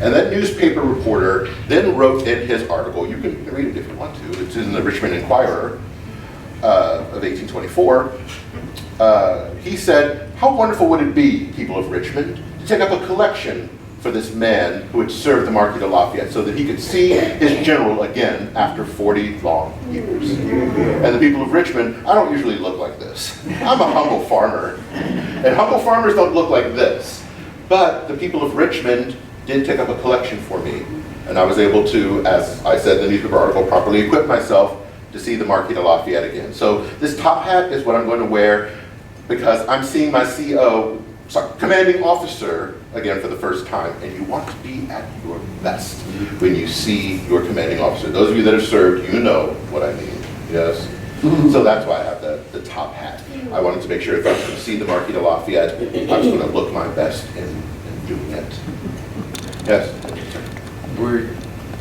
And that newspaper reporter then wrote in his article, you can read it if you want to, it's in the Richmond Enquirer of 1824, he said, "How wonderful would it be, people of Richmond, to take up a collection for this man who had served the Marquis de Lafayette so that he could see his general again after 40 long years." And the people of Richmond, I don't usually look like this. I'm a humble farmer, and humble farmers don't look like this. But the people of Richmond did take up a collection for me, and I was able to, as I said in the newspaper article, properly equip myself to see the Marquis de Lafayette again. So this top hat is what I'm going to wear because I'm seeing my commanding officer again for the first time, and you want to be at your best when you see your commanding officer. Those of you that have served, you know what I mean, yes? So that's why I have the top hat. I wanted to make sure if I was going to see the Marquis de Lafayette, I was going to look my best in doing it. Yes?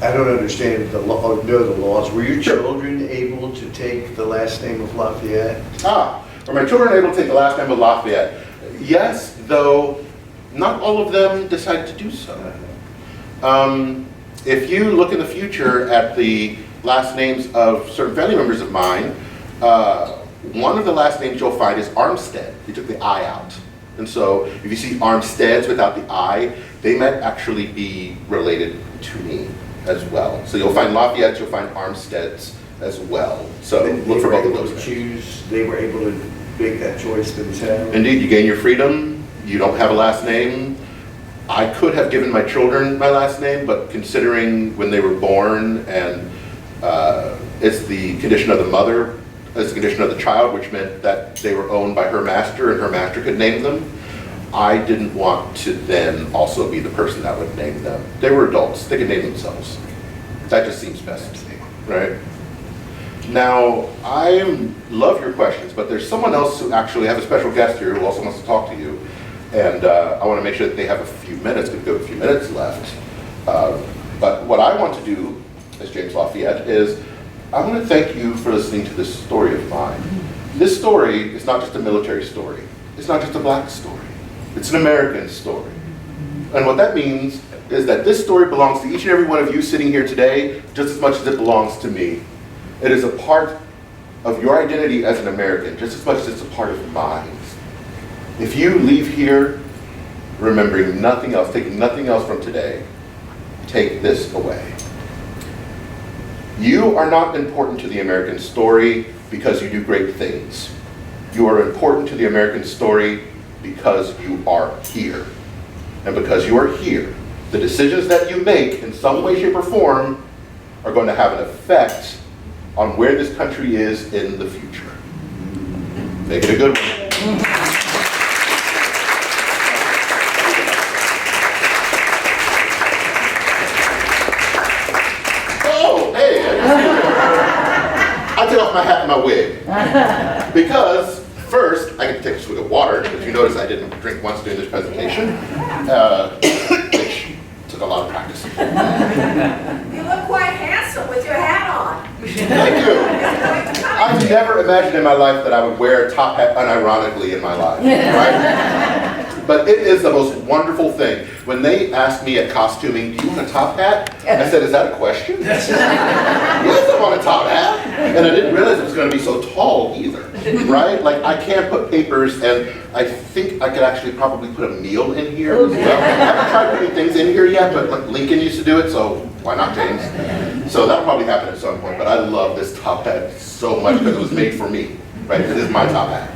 I don't understand the law, know the laws. Were your Sure. children able to take the last name of Lafayette? Were my children able to take the last name of Lafayette? Yes, though not all of them decided to do so. If you look in the future at the last names of certain family members of mine, one of the last names you'll find is Armistead. He took the I out. And so if you see Armsteads without the I, they might actually be related to me as well. So you'll find Lafayette, you'll find Armsteads as well. So look for both of those names. Choose, they were able to make that choice themselves. Indeed, you gain your freedom, you don't have a last name. I could have given my children my last name, but considering when they were born and it's the condition of the mother, it's the condition of the child, which meant that they were owned by her master and her master could name them, I didn't want to then also be the person that would name them. They were adults, they could name themselves. That just seems best to me, right? Now, I love your questions, but there's someone else who actually have a special guest here who also wants to talk to you. And I want to make sure that they have a few minutes, we've got a few minutes left. But what I want to do, as James Lafayette, is I want to thank you for listening to this story of mine. This story is not just a military story. It's not just a black story. It's an American story. And what that means is that this story belongs to each and every one of you sitting here today just as much as it belongs to me. It is a part of your identity as an American just as much as it's a part of mine. If you leave here remembering nothing else, taking nothing else from today, take this away. You are not important to the American story because you do great things. You are important to the American story because you are here. And because you are here, the decisions that you make in some way, shape, or form are going to have an effect on where this country is in the future. Make it a good one. Oh, hey, I take off my hat and my wig. Because first, I get to take a swig of water, because you notice I didn't drink once during this presentation, which took a lot of practice. You look quite handsome with your hat on. Thank you. I've never imagined in my life that I would wear a top hat unironically in my life, right? But it is the most wonderful thing. When they asked me at costuming, do you want a top hat? I said, is that a question? Yes, I want a top hat. And I didn't realize it was going to be so tall either, right? Like, I can't put papers, and I think I could actually probably put a meal in here as well. I haven't tried putting things in here yet, but like Lincoln used to do it, so why not James? So that'll probably happen at some point, but I love this top hat so much because it was made for me, right? It is my top hat.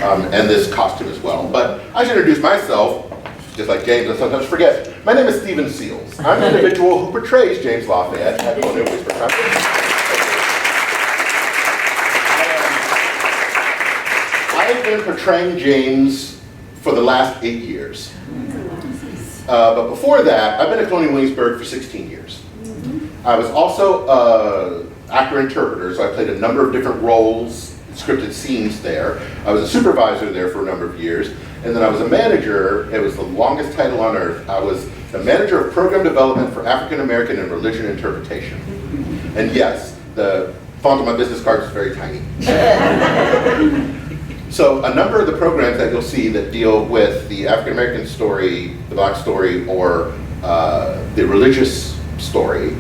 And this costume as well. But I should introduce myself, just like James, I sometimes forget. My name is Stephen Seals. I'm the individual who portrays James Lafayette at Continental Army. I've been portraying James for the last 8 years. But before that, I've been at Colonial Williamsburg for 16 years. I was also an actor-interpreter, so I played a number of different roles, scripted scenes there. I was a supervisor there for a number of years, and then I was a manager. It was the longest title on earth. I was the manager of program development for African American and religion interpretation. And yes, the font on my business card is very tiny. So a number of the programs that you'll see that deal with the African American story, the black story, or the religious story,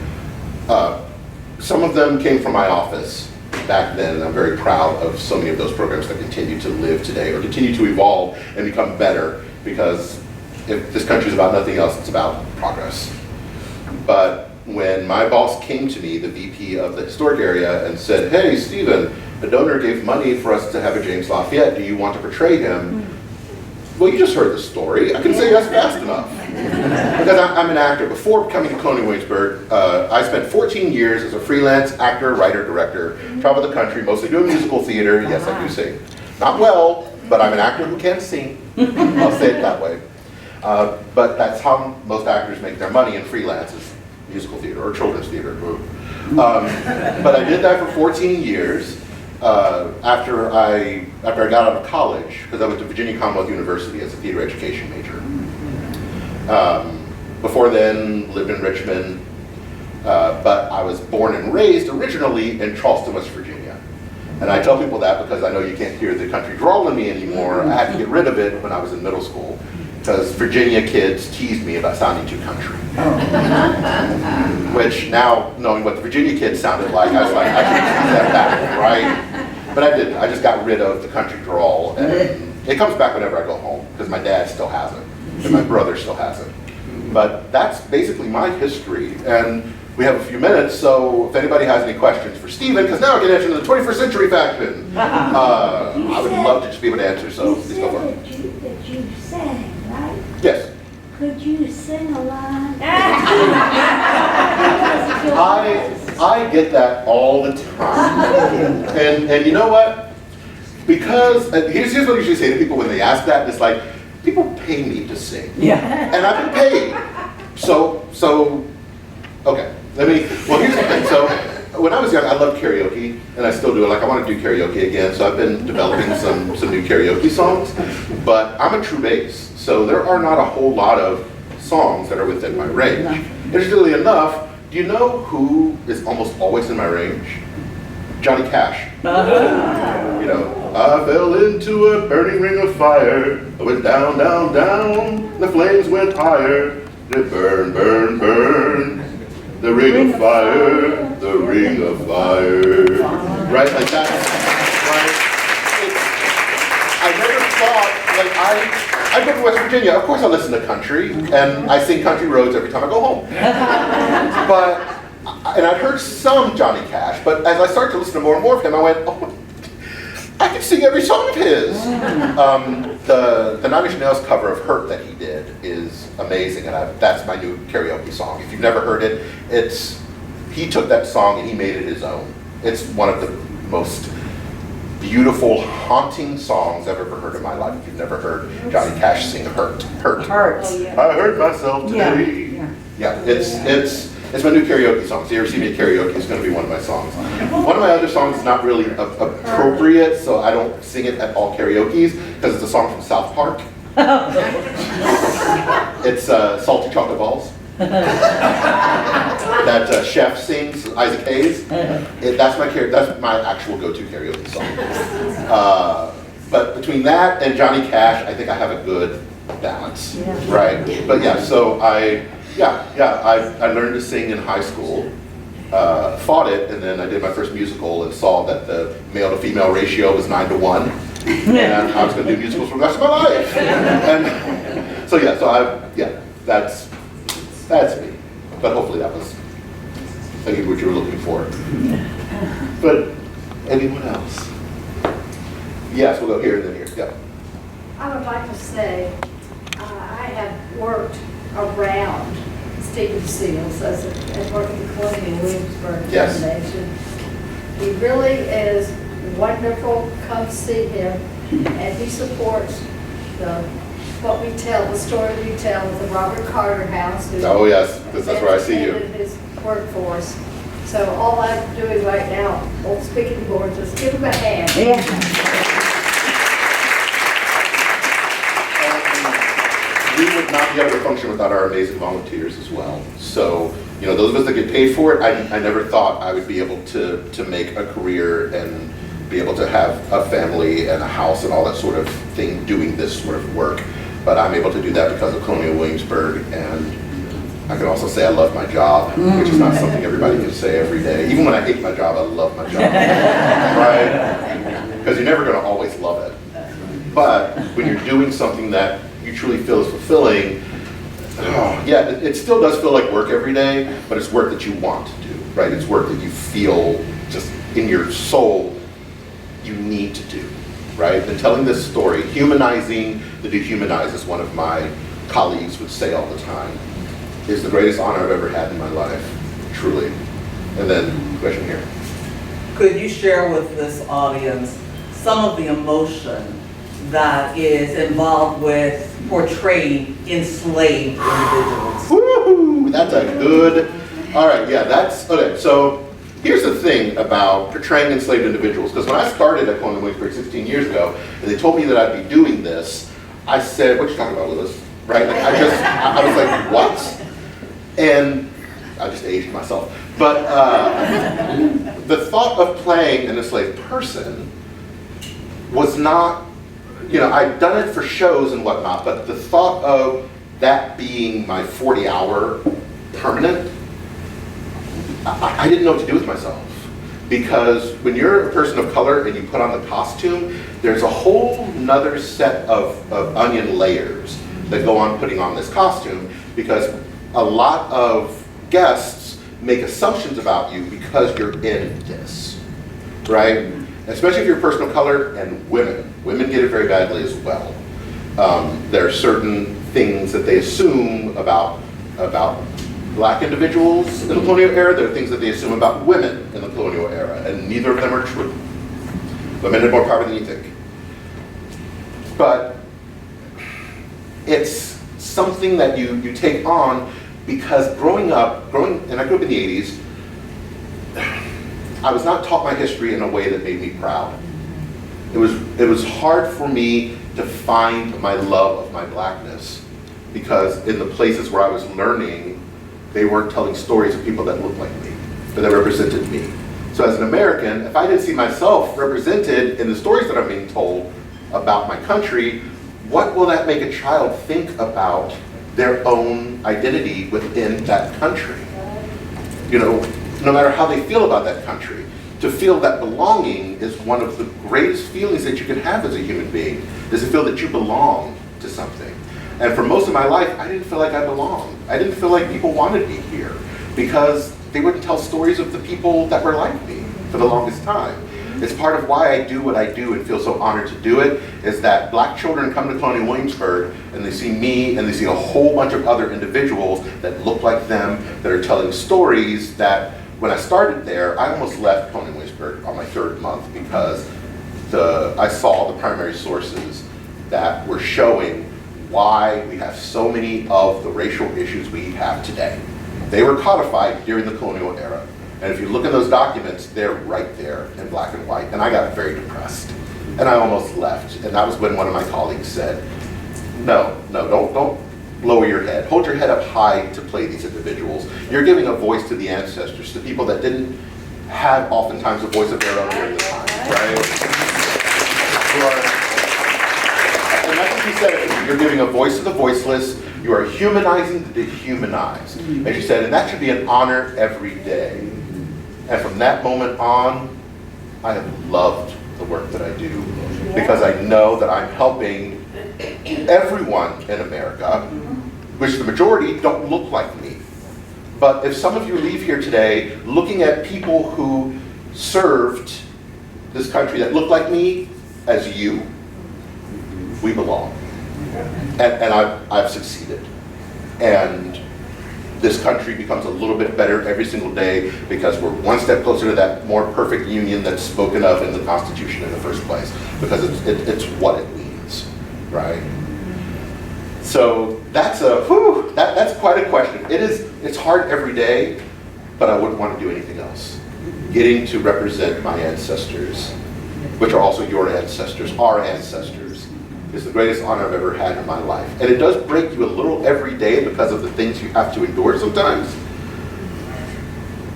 some of them came from my office back then, and I'm very proud of so many of those programs that continue to live today or continue to evolve and become better, because if this country is about nothing else, it's about progress. But when my boss came to me, the VP of the historic area, and said, hey, Stephen, a donor gave money for us to have a James Lafayette, do you want to portray him? Well, you just heard the story. I can say yes fast enough. Because I'm an actor. Before coming to Colonial Williamsburg, I spent 14 years as a freelance actor, writer, director, traveled the country, mostly doing musical theater. Yes, I do sing. Not well, but I'm an actor who can sing. I'll say it that way. But that's how most actors make their money in freelance, is musical theater or children's theater. But I did that for 14 years. After I got out of college, because I went to Virginia Commonwealth University as a theater education major. Before then, lived in Richmond, but I was born and raised originally in Charleston, West Virginia. And I tell people that because I know you can't hear the country drawl in me anymore. I had to get rid of it when I was in middle school, because Virginia kids teased me about sounding too country. Which now, knowing what the Virginia kids sounded like, I was like, I should use that back, right? But I didn't. I just got rid of the country drawl, and it comes back whenever I go home, because my dad still has it, and my brother still has it. But that's basically my history, and we have a few minutes, so if anybody has any questions for Stephen, because now I can answer the 21st century fashion, I would love to just be able to answer, so please go for it. You said that you sang, right? Yes. Could you sing a line? I get that all the time. And you know what? Because, here's what I usually say to people when they ask that, it's like, people pay me to sing. Yeah. And I've been paid. So, okay. Well, here's the thing. So, when I was young, I loved karaoke, and I still do it. Like, I want to do karaoke again, so I've been developing some new karaoke songs. But I'm a true bass, so there are not a whole lot of songs that are within my range. Interestingly enough, do you know who is almost always in my range? Johnny Cash. You know, I fell into a burning ring of fire. I went down, down, down. The flames went higher. They burn, burn, burn. The ring of fire, the ring of fire. Right, like that. Right? I never thought, like I go to West Virginia. Of course I listen to country, and I sing Country Roads every time I go home. And I'd heard some Johnny Cash, but as I started to listen to more and more of him, I went, oh, I can sing every song of his. The Nine Inch Nails cover of Hurt that he did is amazing, and that's my new karaoke song. If you've never heard it, he took that song and he made it his own. It's one of the most beautiful, haunting songs I've ever heard in my life. If you've never heard Johnny Cash sing Hurt. Hurts. I hurt myself today. Yeah, it's my new karaoke song. So you ever see me at karaoke, it's going to be one of my songs. One of my other songs is not really appropriate, so I don't sing it at all karaoke's, because it's a song from South Park. It's Salty Chocolate Balls. That chef sings, Isaac Hayes. That's my actual go-to karaoke song. But between that and Johnny Cash, I think I have a good balance, right? But yeah, so I learned to sing in high school, fought it, and then I did my first musical and saw that the male to female ratio was 9-to-1, and I was going to do musicals for the rest of my life. And so that's me. But hopefully that was what you were looking for. But anyone else? Yes, we'll go here and then here. Yeah. I would like to say I have worked around Stephen Seals as working at the Colonial Williamsburg Foundation. He really is wonderful. Come see him, and he supports the story we tell at the Robert Carter House. Oh yes, because that's where I see you. His workforce. So all I'm doing right now, on speaking board, just give him a hand. We would not be able to function without our amazing volunteers as well. So, those of us that get paid for it, I never thought I would be able to make a career and be able to have a family and a house and all that sort of thing doing this sort of work. But I'm able to do that because of Colonial Williamsburg, and I can also say I love my job, which is not something everybody can say every day. Even when I hate my job, I love my job, right? Because you're never going to always love it. But when you're doing something that you truly feel is fulfilling, it still does feel like work every day, but it's work that you want to do, right? It's work that you feel just in your soul you need to do, right? And telling this story, humanizing the dehumanized, as one of my colleagues would say all the time, is the greatest honor I've ever had in my life, truly. And then, question here. Could you share with this audience some of the emotion that is involved with portraying enslaved individuals? Woo! That's a good, all right, okay, so here's the thing about portraying enslaved individuals, because when I started at Colonial Williamsburg 16 years ago, and they told me that I'd be doing this, I said, what you talking about, Lewis? Right, like I was like, what? And I just aged myself. But the thought of playing an enslaved person was not, I'd done it for shows and whatnot, but the thought of that being my 40-hour permanent, I didn't know what to do with myself. Because when you're a person of color and you put on the costume, there's a whole nother set of onion layers that go on putting on this costume, because a lot of guests make assumptions about you because you're in this, right? Especially if you're a person of color and women. Women get it very badly as well. There are certain things that they assume about black individuals in the colonial era. There are things that they assume about women in the colonial era, and neither of them are true. Women have more power than you think. But it's something that you take on because growing, and I grew up in the 80s, I was not taught my history in a way that made me proud. It was hard for me to find my love of my blackness, because in the places where I was learning, they weren't telling stories of people that looked like me, but that represented me. So as an American, if I didn't see myself represented in the stories that I'm being told about my country, what will that make a child think about their own identity within that country? You know, no matter how they feel about that country, to feel that belonging is one of the greatest feelings that you can have as a human being, is to feel that you belong to something. And for most of my life, I didn't feel like I belonged. I didn't feel like people wanted me here, because they wouldn't tell stories of the people that were like me for the longest time. It's part of why I do what I do and feel so honored to do it, is that black children come to Colonial Williamsburg and they see me and they see a whole bunch of other individuals that look like them, that are telling stories that, when I started there, I almost left Colonial Williamsburg on my 3rd month, because I saw the primary sources that were showing why we have so many of the racial issues we have today. They were codified during the colonial era. And if you look at those documents, they're right there in black and white. And I got very depressed. And I almost left. And that was when one of my colleagues said, no, don't lower your head. Hold your head up high to play these individuals. You're giving a voice to the ancestors, to people that didn't have oftentimes a voice of their own during the time, right? And that's what she said. You're giving a voice to the voiceless. You are humanizing the dehumanized. And she said, and that should be an honor every day. And from that moment on, I have loved the work that I do, because I know that I'm helping everyone in America, which the majority don't look like me. But if some of you leave here today looking at people who served this country that look like me as you, we belong. And I've succeeded. And this country becomes a little bit better every single day, because we're one step closer to that more perfect union that's spoken of in the Constitution in the first place, because it's what it means, right? So that's that's quite a question. It's hard every day, but I wouldn't want to do anything else. Getting to represent my ancestors, which are also your ancestors, our ancestors, is the greatest honor I've ever had in my life. And it does break you a little every day because of the things you have to endure sometimes.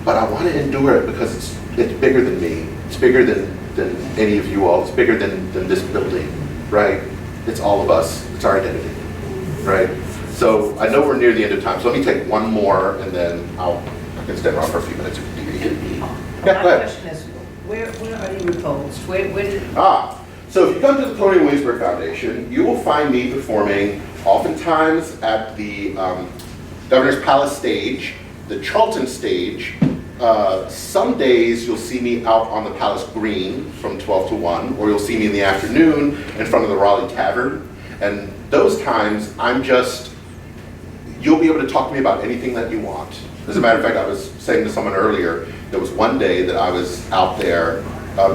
But I want to endure it because it's bigger than me. It's bigger than any of you all. It's bigger than this building, right? It's all of us. It's our identity, right? So I know we're near the end of time, so let me take one more, and then I can stand around for a few minutes. My question is, where are you reposed? Where did... So if you come to the Colonial Williamsburg Foundation, you will find me performing oftentimes at the Governor's Palace stage, the Charlton stage. Some days you'll see me out on the Palace Green from 12 to 1, or you'll see me in the afternoon in front of the Raleigh Tavern. And those times, you'll be able to talk to me about anything that you want. As a matter of fact, I was saying to someone earlier, there was one day that I was out there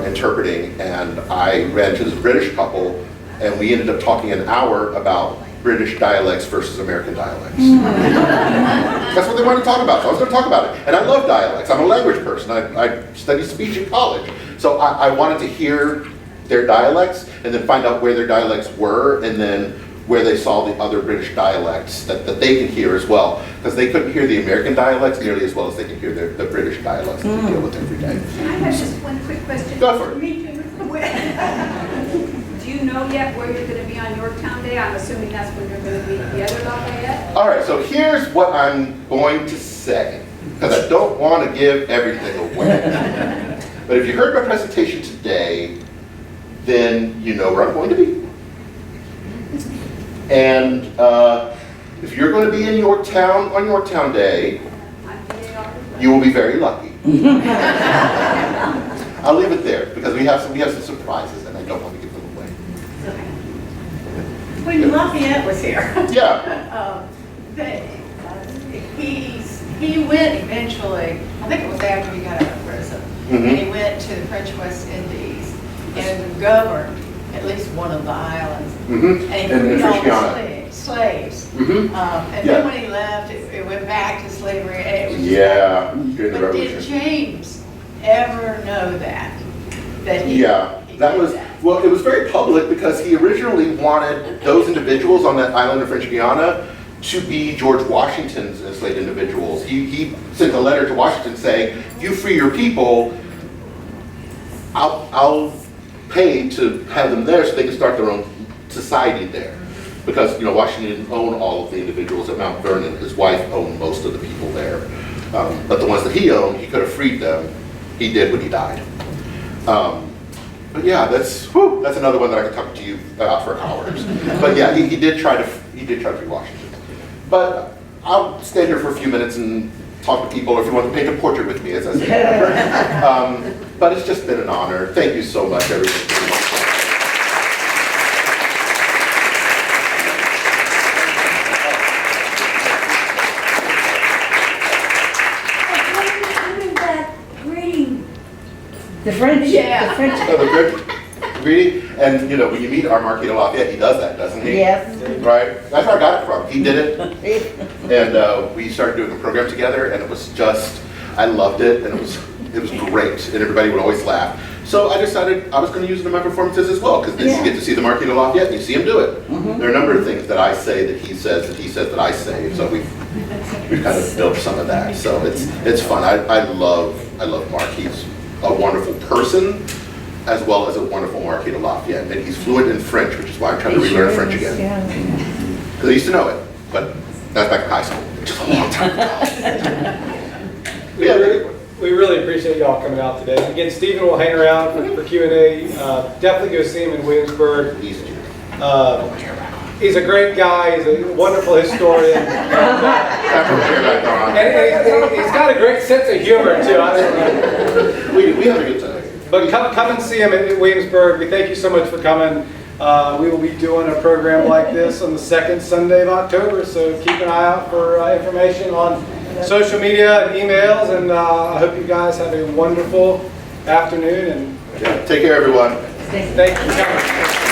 interpreting, and I ran into this British couple, and we ended up talking an hour about British dialects versus American dialects. That's what they wanted to talk about, so I was going to talk about it. And I love dialects. I'm a language person. I studied speech in college. So I wanted to hear their dialects, and then find out where their dialects were, and then where they saw the other British dialects that they can hear as well. Because they couldn't hear the American dialects nearly as well as they can hear the British dialects that they deal with every day. I have just one quick question. Go for it. Me too. Do you know yet where you're going to be on Yorktown Day? I'm assuming that's when you're going to be at the other Lafayette? All right, so here's what I'm going to say, because I don't want to give everything away. But if you heard my presentation today, then you know where I'm going to be. And if you're going to be in Yorktown on Yorktown Day, you will be very lucky. I'll leave it there because we have some surprises and I don't want to give them away. When Lafayette was here. Yeah. He went eventually, I think it was after he got out of prison, and he went to the French West Indies and governed at least one of the islands. And he freed all the slaves. And then when he left, it went back to slavery. And it was during the but Revolution. did James ever know that? That he That did was, that? well, it was very public because he originally wanted those individuals on that island of French Guiana to be George Washington's enslaved individuals. He sent a letter to Washington saying, if you free your people, I'll pay to have them there so they can start their own society there. Because, you know, Washington didn't own all of the individuals at Mount Vernon. His wife owned most of the people there. But the ones that he owned, he could have freed them. He did when he died. But yeah, that's another one that I could talk to you about for hours. But yeah, he did try to free Washington. But I'll stand here for a few minutes and talk to people, or if you want to paint a portrait with me, as I said. But it's just been an honor. Thank you so much, everybody. The French, Yeah. the French. The greeting, and you know, when you meet our Marquis de Lafayette, he does that, doesn't he? Yes. Right? That's where I got it from. He did it, and we started doing a program together, and it was just, I loved it, and it was great, and everybody would always laugh. So I decided I was going to use it in my performances as well, because then you get to see the Marquis de Lafayette, and you see him do it. There are a number of things that I say that he says that I say, so we've kind of built some of that. So it's fun. I love Mark. He's a wonderful person, as well as a wonderful Marquis de Lafayette. And he's fluent in French, which is why I'm trying to relearn French again. Because I used to know it, but that's back in high school, which is a long time ago. We really appreciate y'all coming out today. Again, Stephen will hang around for Q&A. Definitely go see him in Williamsburg. He's a great guy. He's a wonderful historian. And he's got a great sense of humor, too. We have a good time. But come and see him at Williamsburg. We thank you so much for coming. We will be doing a program like this on the second Sunday of October, so keep an eye out for information on social media and emails, and I hope you guys have a wonderful afternoon. And Take care, everyone. thank you for coming.